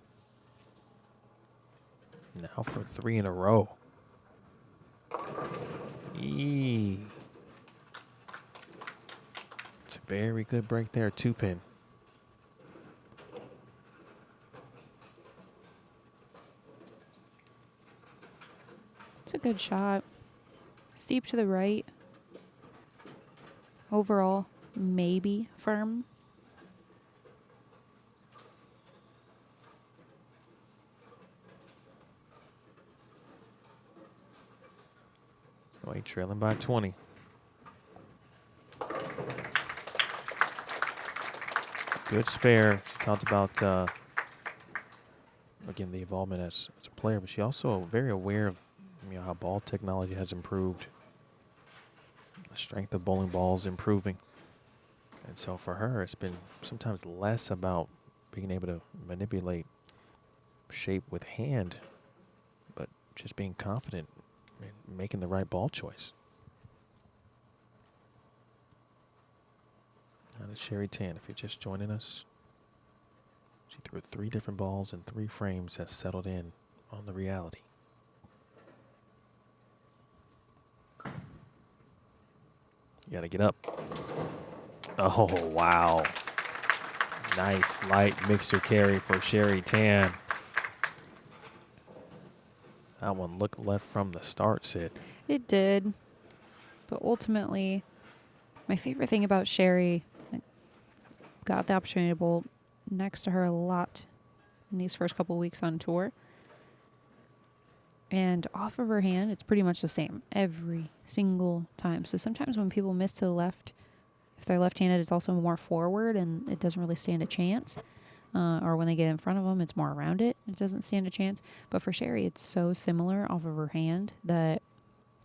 Now for 3 in a row. It's a very good break there, 2-pin. good shot. Steep to the right. Overall, maybe firm. Wait, trailing by 20. Good spare. She talked about, again, the involvement as a player, but she also very aware of how ball technology has improved. The strength of bowling balls improving. And so for her, it's been sometimes less about being able to manipulate shape with hand, but just being confident in making the right ball choice. Now to Sherry Tan, if you're just joining us, she threw 3 different balls in 3 frames, has settled in on the reality. You gotta get up. Oh, wow. Nice light mixer carry for Sherry Tan. That one looked left from the start, Sid. It did. But ultimately, my favorite thing about Sherry, I got the opportunity to bowl next to her a lot in these first couple weeks on tour. And off of her hand, it's pretty much the same every single time. So sometimes when people miss to the left, if they're left-handed, it's also more forward and it doesn't really stand a chance. Or when they get in front of them, it's more around it. It doesn't stand a chance. But for Sherry, it's so similar off of her hand that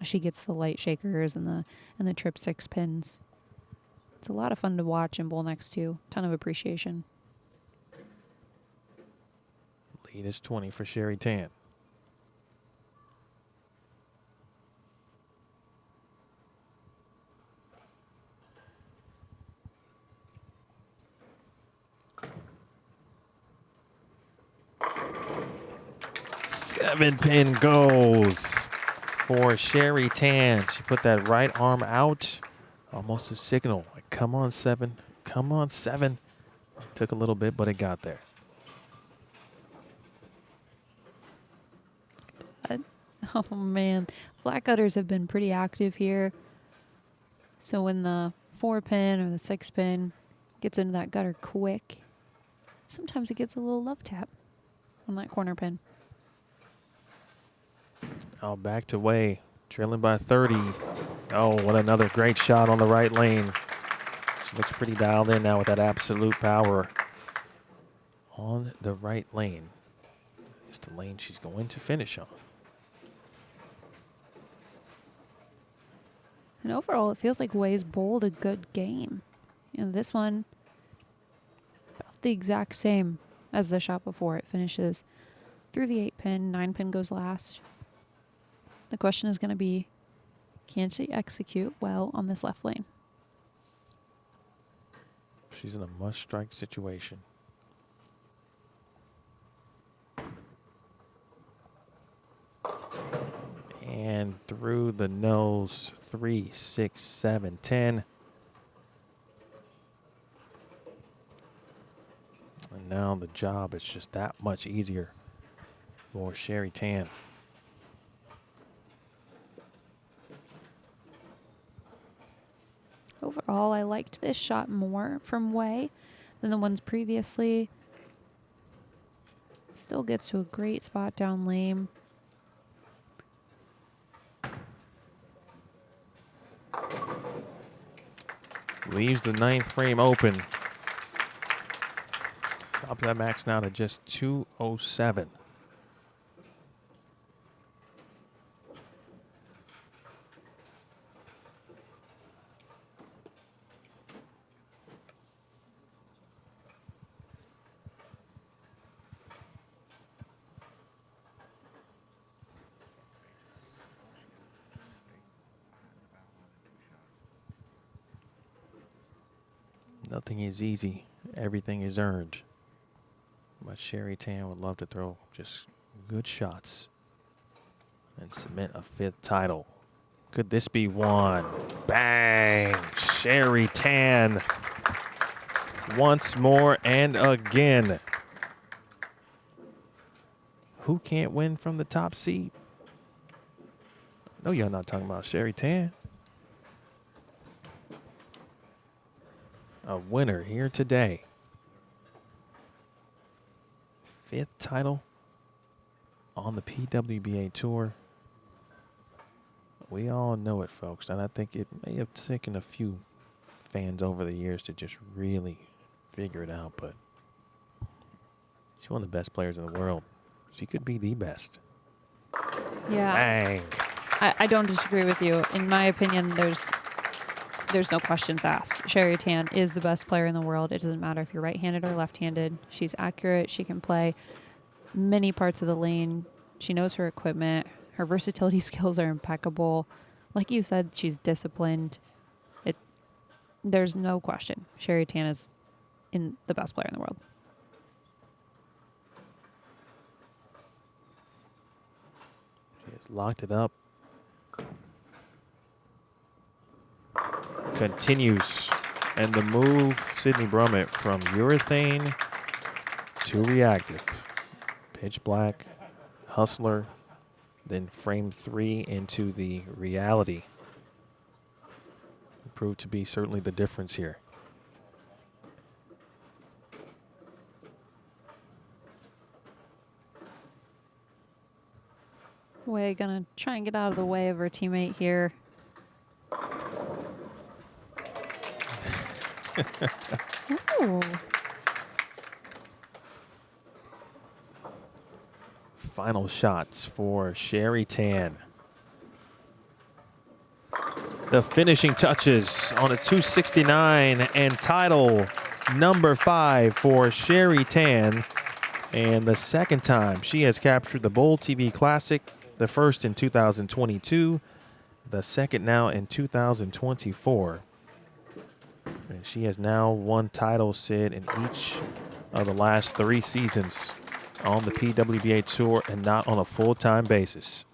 she gets the light shakers and the trip 6 pins. It's a lot of fun to watch and bowl next to. Ton of appreciation. Lead is 20 for Sherry Tan. Seven pin goes for Sherry Tan. She put that right arm out, almost a signal. Like, come on, 7. Come on, 7. It took a little bit, but it got there. Oh, man. Flat gutters have been pretty active here. So when the 4 pin or the 6 pin gets into that gutter quick, sometimes it gets a little love tap on that corner pin. Oh, back to Way, trailing by 30. Oh, what another great shot on the right lane. She looks pretty dialed in now with that absolute power on the right lane. It's the lane she's going to finish on. And overall, it feels like Way's bowled a good game. You know, this one, about the exact same as the shot before. It finishes through the 8 pin, 9 pin goes last. The question is going to be, can she execute well on this left lane? She's in a must-strike situation. And through the nose, 3, 6, 7, 10. And now the job is just that much easier for Sherry Tan. Overall, I liked this shot more from Way than the ones previously. Still gets to a great spot down lane. Leaves the 9th frame open. Top of that max now to just 207. Nothing is easy. Everything is earned. But Sherry Tan would love to throw just good shots and cement a 5th title. Could this be one? Bang! Sherry Tan once more and again. Who can't win from the top seat? No, y'all not talking about Sherry Tan. A winner here today. 5th title on the PWBA Tour. We all know it, folks, and I think it may have taken a few fans over the years to just really figure it out, but she's one of the best players in the world. She could be the best. Yeah. Bang. I don't disagree with you. In my opinion, there's no questions asked. Sherry Tan is the best player in the world. It doesn't matter if you're right-handed or left-handed. She's accurate. She can play many parts of the lane. She knows her equipment. Her versatility skills are impeccable. Like you said, she's disciplined. There's no question. Sherry Tan is the best player in the world. She has locked it up. Continues. And the move, Sydney Brummett, from urethane to reactive. Pitch black, hustler, then frame 3 into the reality. Proved to be certainly the difference here. We're gonna try and get out of the way of her teammate here. Ooh. Final shots for Sherry Tan. The finishing touches on a 269 and title number 5 for Sherry Tan. And the second time she has captured the BowlTV Classic, the first in 2022, the second now in 2024. And she has now won titles, Sid, in each of the last 3 seasons on the PWBA Tour and not on a full-time basis.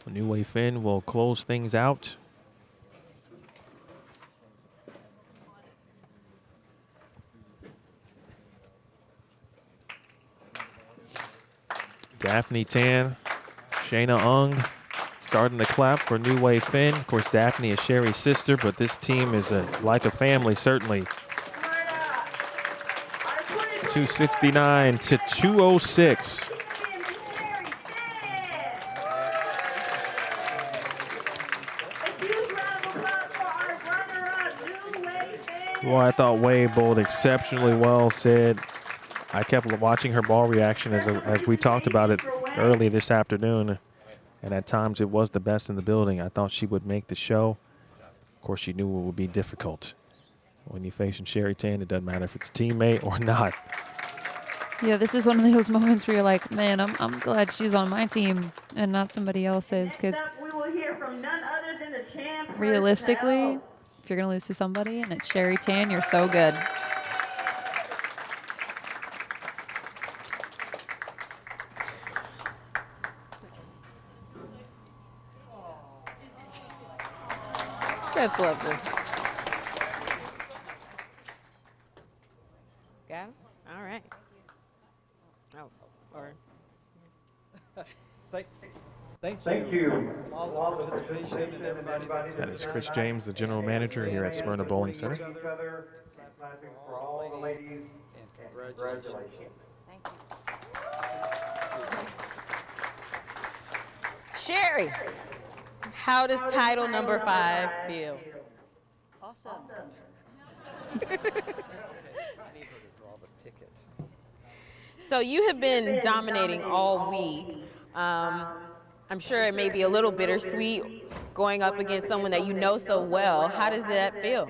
New Way Fen will close things out. Daphne Tan, Shayna Ung starting to clap for New Way Fen. Of course, Daphne is Sherry's sister, but this team is like a family, certainly. 269 to 206. Well, I thought Way bowled exceptionally well, Sid. I kept watching her ball reaction as we talked about it early this afternoon. And at times it was the best in the building. I thought she would make the show. Of course, she knew it would be difficult. When you're facing Sherry Tan, it doesn't matter if it's a teammate or not. Yeah, this is one of those moments where you're like, man, I'm glad she's on my team and not somebody else's. Because realistically, if you're going to lose to somebody and it's Sherry Tan, you're so good. That's lovely. Got it? All right. Oh, or. Thank you. All the participation and everybody. That is Chris James, the general manager here at Smyrna Bowling Center. For all the ladies, and congratulations. Thank you. Sherry, how does title number 5 feel? Awesome. So you have been dominating all week. I'm sure it may be a little bittersweet going up against someone that you know so well. How does that feel?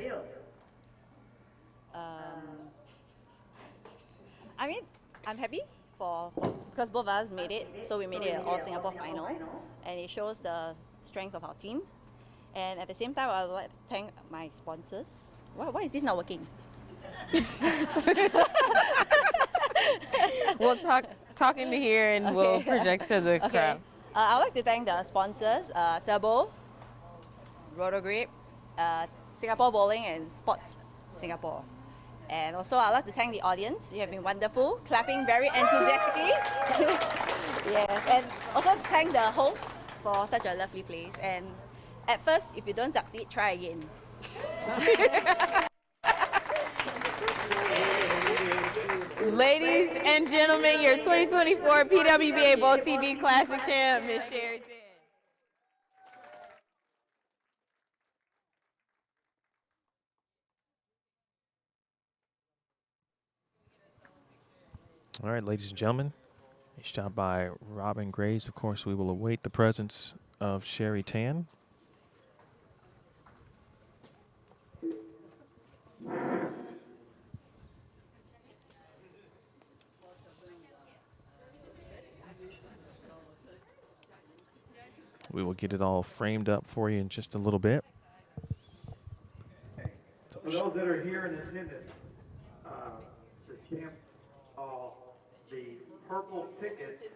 I mean, I'm happy because both of us made it. So we made it an all-Singapore final, and it shows the strength of our team. And at the same time, I would like to thank my sponsors. Why is this not working? We'll talk into here and we'll project to the crowd. I would like to thank the sponsors, Turbo, Rotogrip, Singapore Bowling and Sports Singapore. And also, I'd like to thank the audience. You have been wonderful, clapping very enthusiastically. Yes, and also to thank the host for such a lovely place. And at first, if you don't succeed, try again. Ladies and gentlemen, your 2024 PWBA BowlTV Classic champ, Miss Sherry Tan. All right, ladies and gentlemen, a shot by Robin Graves. Of course, we will await the presence of Sherry Tan. We will get it all framed up for you in just a little bit. For those that are here in attendance, the champ, the purple ticket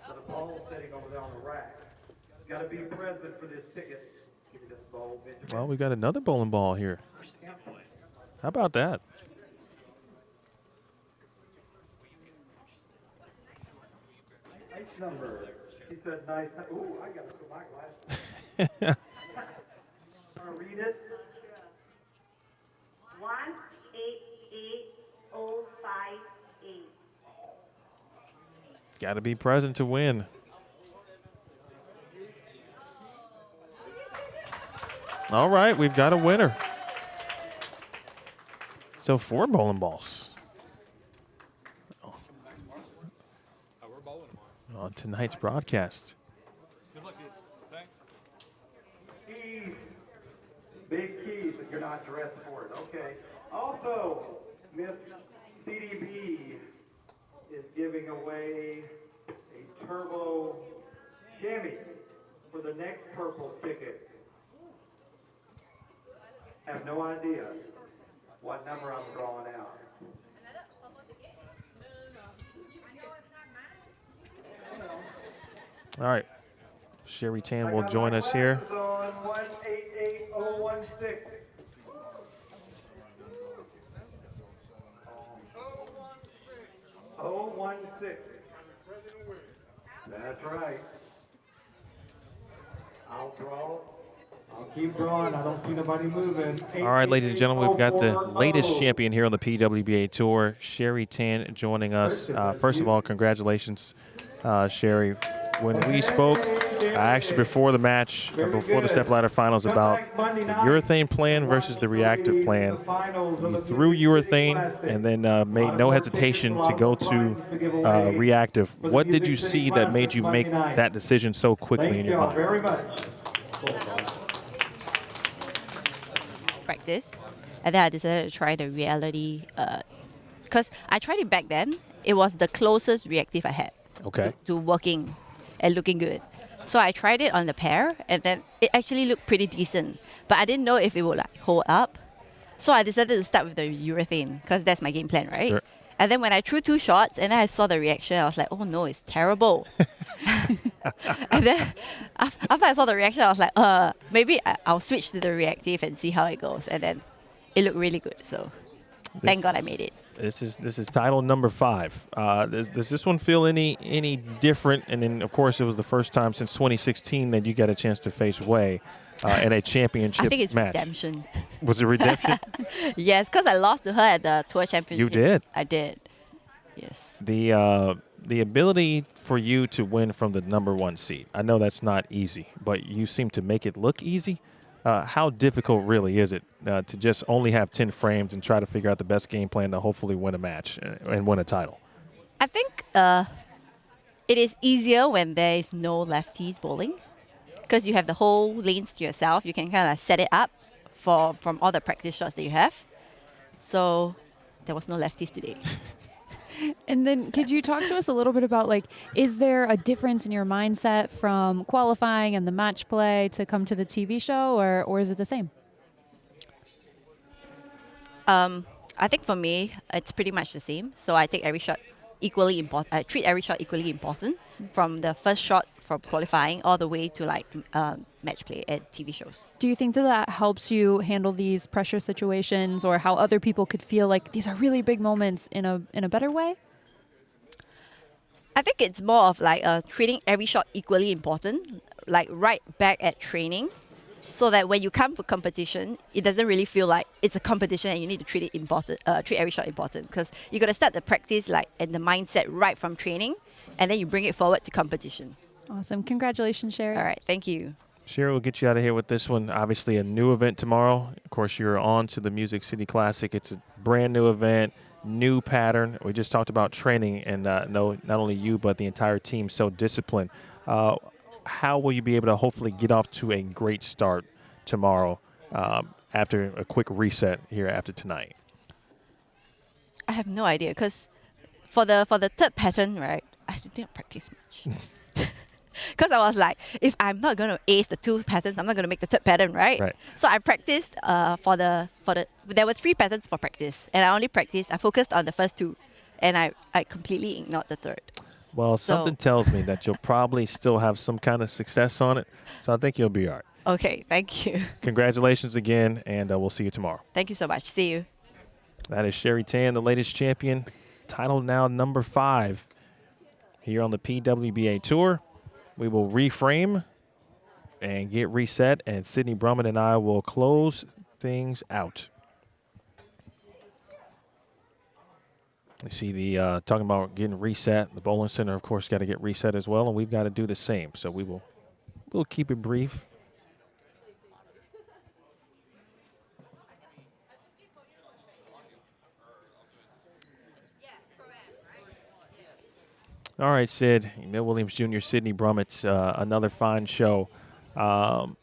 for the bowl sitting over there on the rack. Got to be present for this ticket. Give me this bowl, Benjamin. Well, we got another bowling ball here. How about that? Nice number. She said nice. Ooh, I got to put my glasses. Want to read it? 188058. Got to be present to win. All right, we've got a winner. So 4 bowling balls on tonight's broadcast. Good luck to you. Thanks. Keys. Big keys if you're not dressed for it. Okay. Also, Miss CDB is giving away a turbo Jimmy for the next purple ticket. Have no idea what number I'm drawing out. All right, Sherry Tan will join us here. On 188016. Oh, 16. That's right. I'll draw. I'll keep drawing. I don't see nobody moving. All right, ladies and gentlemen, we've got the latest champion here on the PWBA Tour, Sherry Tan, joining us. First of all, congratulations, Sherry. When we spoke, actually before the match, before the stepladder finals, about the urethane plan versus the reactive plan, you threw urethane and then made no hesitation to go to reactive. What did you see that made you make that decision so quickly in your mind? Very much. Practice, and then I decided to try the reality, because I tried it back then. It was the closest reactive I had to working and looking good. So I tried it on the pair, and then it actually looked pretty decent, but I didn't know if it would like hold up. So I decided to start with the urethane because that's my game plan, right? Sure. And then when I threw 2 shots and then I saw the reaction, I was like, oh no, it's terrible. And then after I saw the reaction, I was like, maybe I'll switch to the reactive and see how it goes. And then it looked really good. So thank God I made it. This is title number 5. Does this one feel any different? And then, of course, it was the first time since 2016 that you got a chance to face Wei in a championship match. I think it's redemption. Was it redemption? Yes, because I lost to her at the Tour Championship. You did? I did. Yes. The ability for you to win from the number 1 seed, I know that's not easy, but you seem to make it look easy. How difficult really is it to just only have 10 frames and try to figure out the best game plan to hopefully win a match and win a title? I think it is easier when there is no lefties bowling because you have the whole lanes to yourself. You can kind of set it up from all the practice shots that you have. So there was no lefties today. And then could you talk to us a little bit about, like, is there a difference in your mindset from qualifying and the match play to come to the TV show, or is it the same? I think for me, it's pretty much the same. So I take every shot equally important. Treat every shot equally important, from the first shot from qualifying all the way to like match play at TV shows. Do you think that that helps you handle these pressure situations, or how other people could feel like these are really big moments in a better way? I think it's more of like treating every shot equally important, like right back at training, so that when you come for competition, it doesn't really feel like it's a competition and you need to treat it important, treat every shot important, because you got to start the practice like and the mindset right from training, and then you bring it forward to competition. Awesome. Congratulations, Sherry. All right. Thank you. Sherry, we'll get you out of here with this one. Obviously, a new event tomorrow. Of course, you're on to the Music City Classic. It's a brand new event, new pattern. We just talked about training, and no, not only you, but the entire team so disciplined. How will you be able to hopefully get off to a great start tomorrow after a quick reset here after tonight? I have no idea, because for the third pattern, right, I didn't practice much. Because I was like, if I'm not going to ace the 2 patterns, I'm not going to make the third pattern, right? So I practiced there were 3 patterns for practice, and I focused on the first 2, and I completely ignored the third. Well, something tells me that you'll probably still have some kind of success on it, so I think you'll be all right. Okay, thank you. Congratulations again, and we'll see you tomorrow. Thank you so much. See you. That is Sherry Tan, the latest champion, title now number 5 here on the PWBA Tour. We will reframe and get reset, and Sydney Brumman and I will close things out. You see the talking about getting reset. The bowling center, of course, got to get reset as well, and we've got to do the same. So we'll keep it brief. All right, Sid. Emil Williams Jr., Sydney Brummett, another fine show.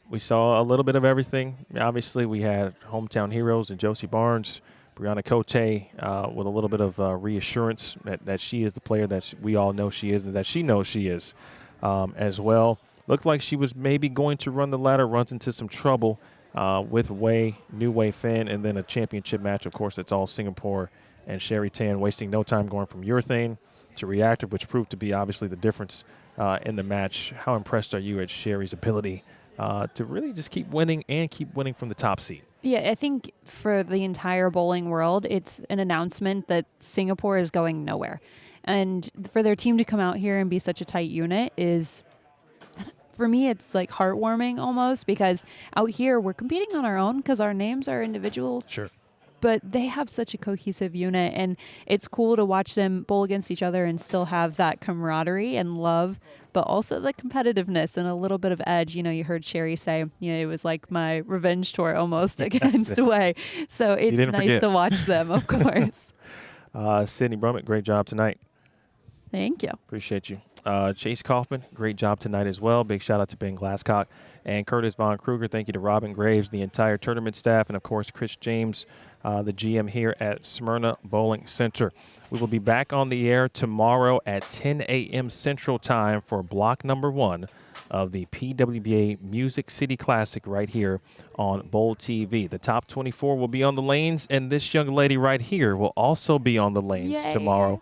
We saw a little bit of everything. Obviously, we had hometown heroes and Josie Barnes, Bryanna Cotè, with a little bit of reassurance that she is the player that we all know she is and that she knows she is as well. Looked like she was maybe going to run the ladder, runs into some trouble with New Wei Fen, and then a championship match. Of course, it's all Singapore and Sherry Tan, wasting no time going from urethane to reactive, which proved to be obviously the difference in the match. How impressed are you at Sherry's ability to really just keep winning and keep winning from the top seed? Yeah, I think for the entire bowling world, it's an announcement that Singapore is going nowhere. And for their team to come out here and be such a tight unit is, for me, it's like heartwarming almost, because out here we're competing on our own because our names are individual. Sure. But they have such a cohesive unit, and it's cool to watch them bowl against each other and still have that camaraderie and love, but also the competitiveness and a little bit of edge. You know, you heard Sherry say, it was like my revenge tour almost against Wei. So it's nice to watch them, of course. Sydney Brummett, great job tonight. Thank you. Appreciate you. Chase Kaufman, great job tonight as well. Big shout out to Ben Glasscock and Curtis Von Kruger. Thank you to Robin Graves, the entire tournament staff, and of course Chris James, the GM here at Smyrna Bowling Center. We will be back on the air tomorrow at 10 a.m. Central Time for block number 1 of the PWBA Music City Classic right here on BowlTV. The top 24 will be on the lanes, and this young lady right here will also be on the lanes tomorrow.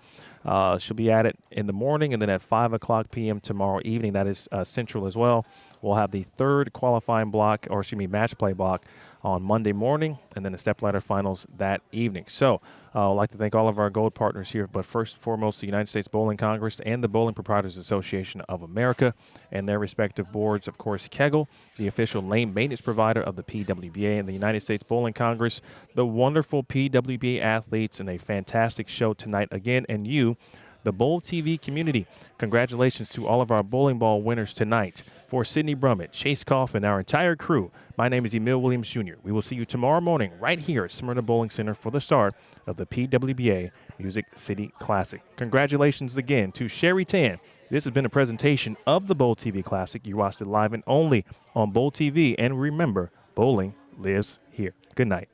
She'll be at it in the morning, and then at 5 o'clock p.m. tomorrow evening. That is Central as well. We'll have the third qualifying block, or excuse me, match play block on Monday morning, and then the stepladder finals that evening. So I'd like to thank all of our gold partners here, but first and foremost, the United States Bowling Congress and the Bowling Proprietors Association of America and their respective boards. Of course, Kegel, the official lane maintenance provider of the PWBA, and the United States Bowling Congress, the wonderful PWBA athletes, and a fantastic show tonight again, and you, the BowlTV community. Congratulations to all of our bowling ball winners tonight. For Sydney Brummett, Chase Kaufman, and our entire crew, my name is Emil Williams Jr. We will see you tomorrow morning right here at Smyrna Bowling Center for the start of the PWBA Music City Classic. Congratulations again to Sherry Tan. This has been a presentation of the BowlTV Classic. You watched it live and only on BowlTV. And remember, bowling lives here. Good night.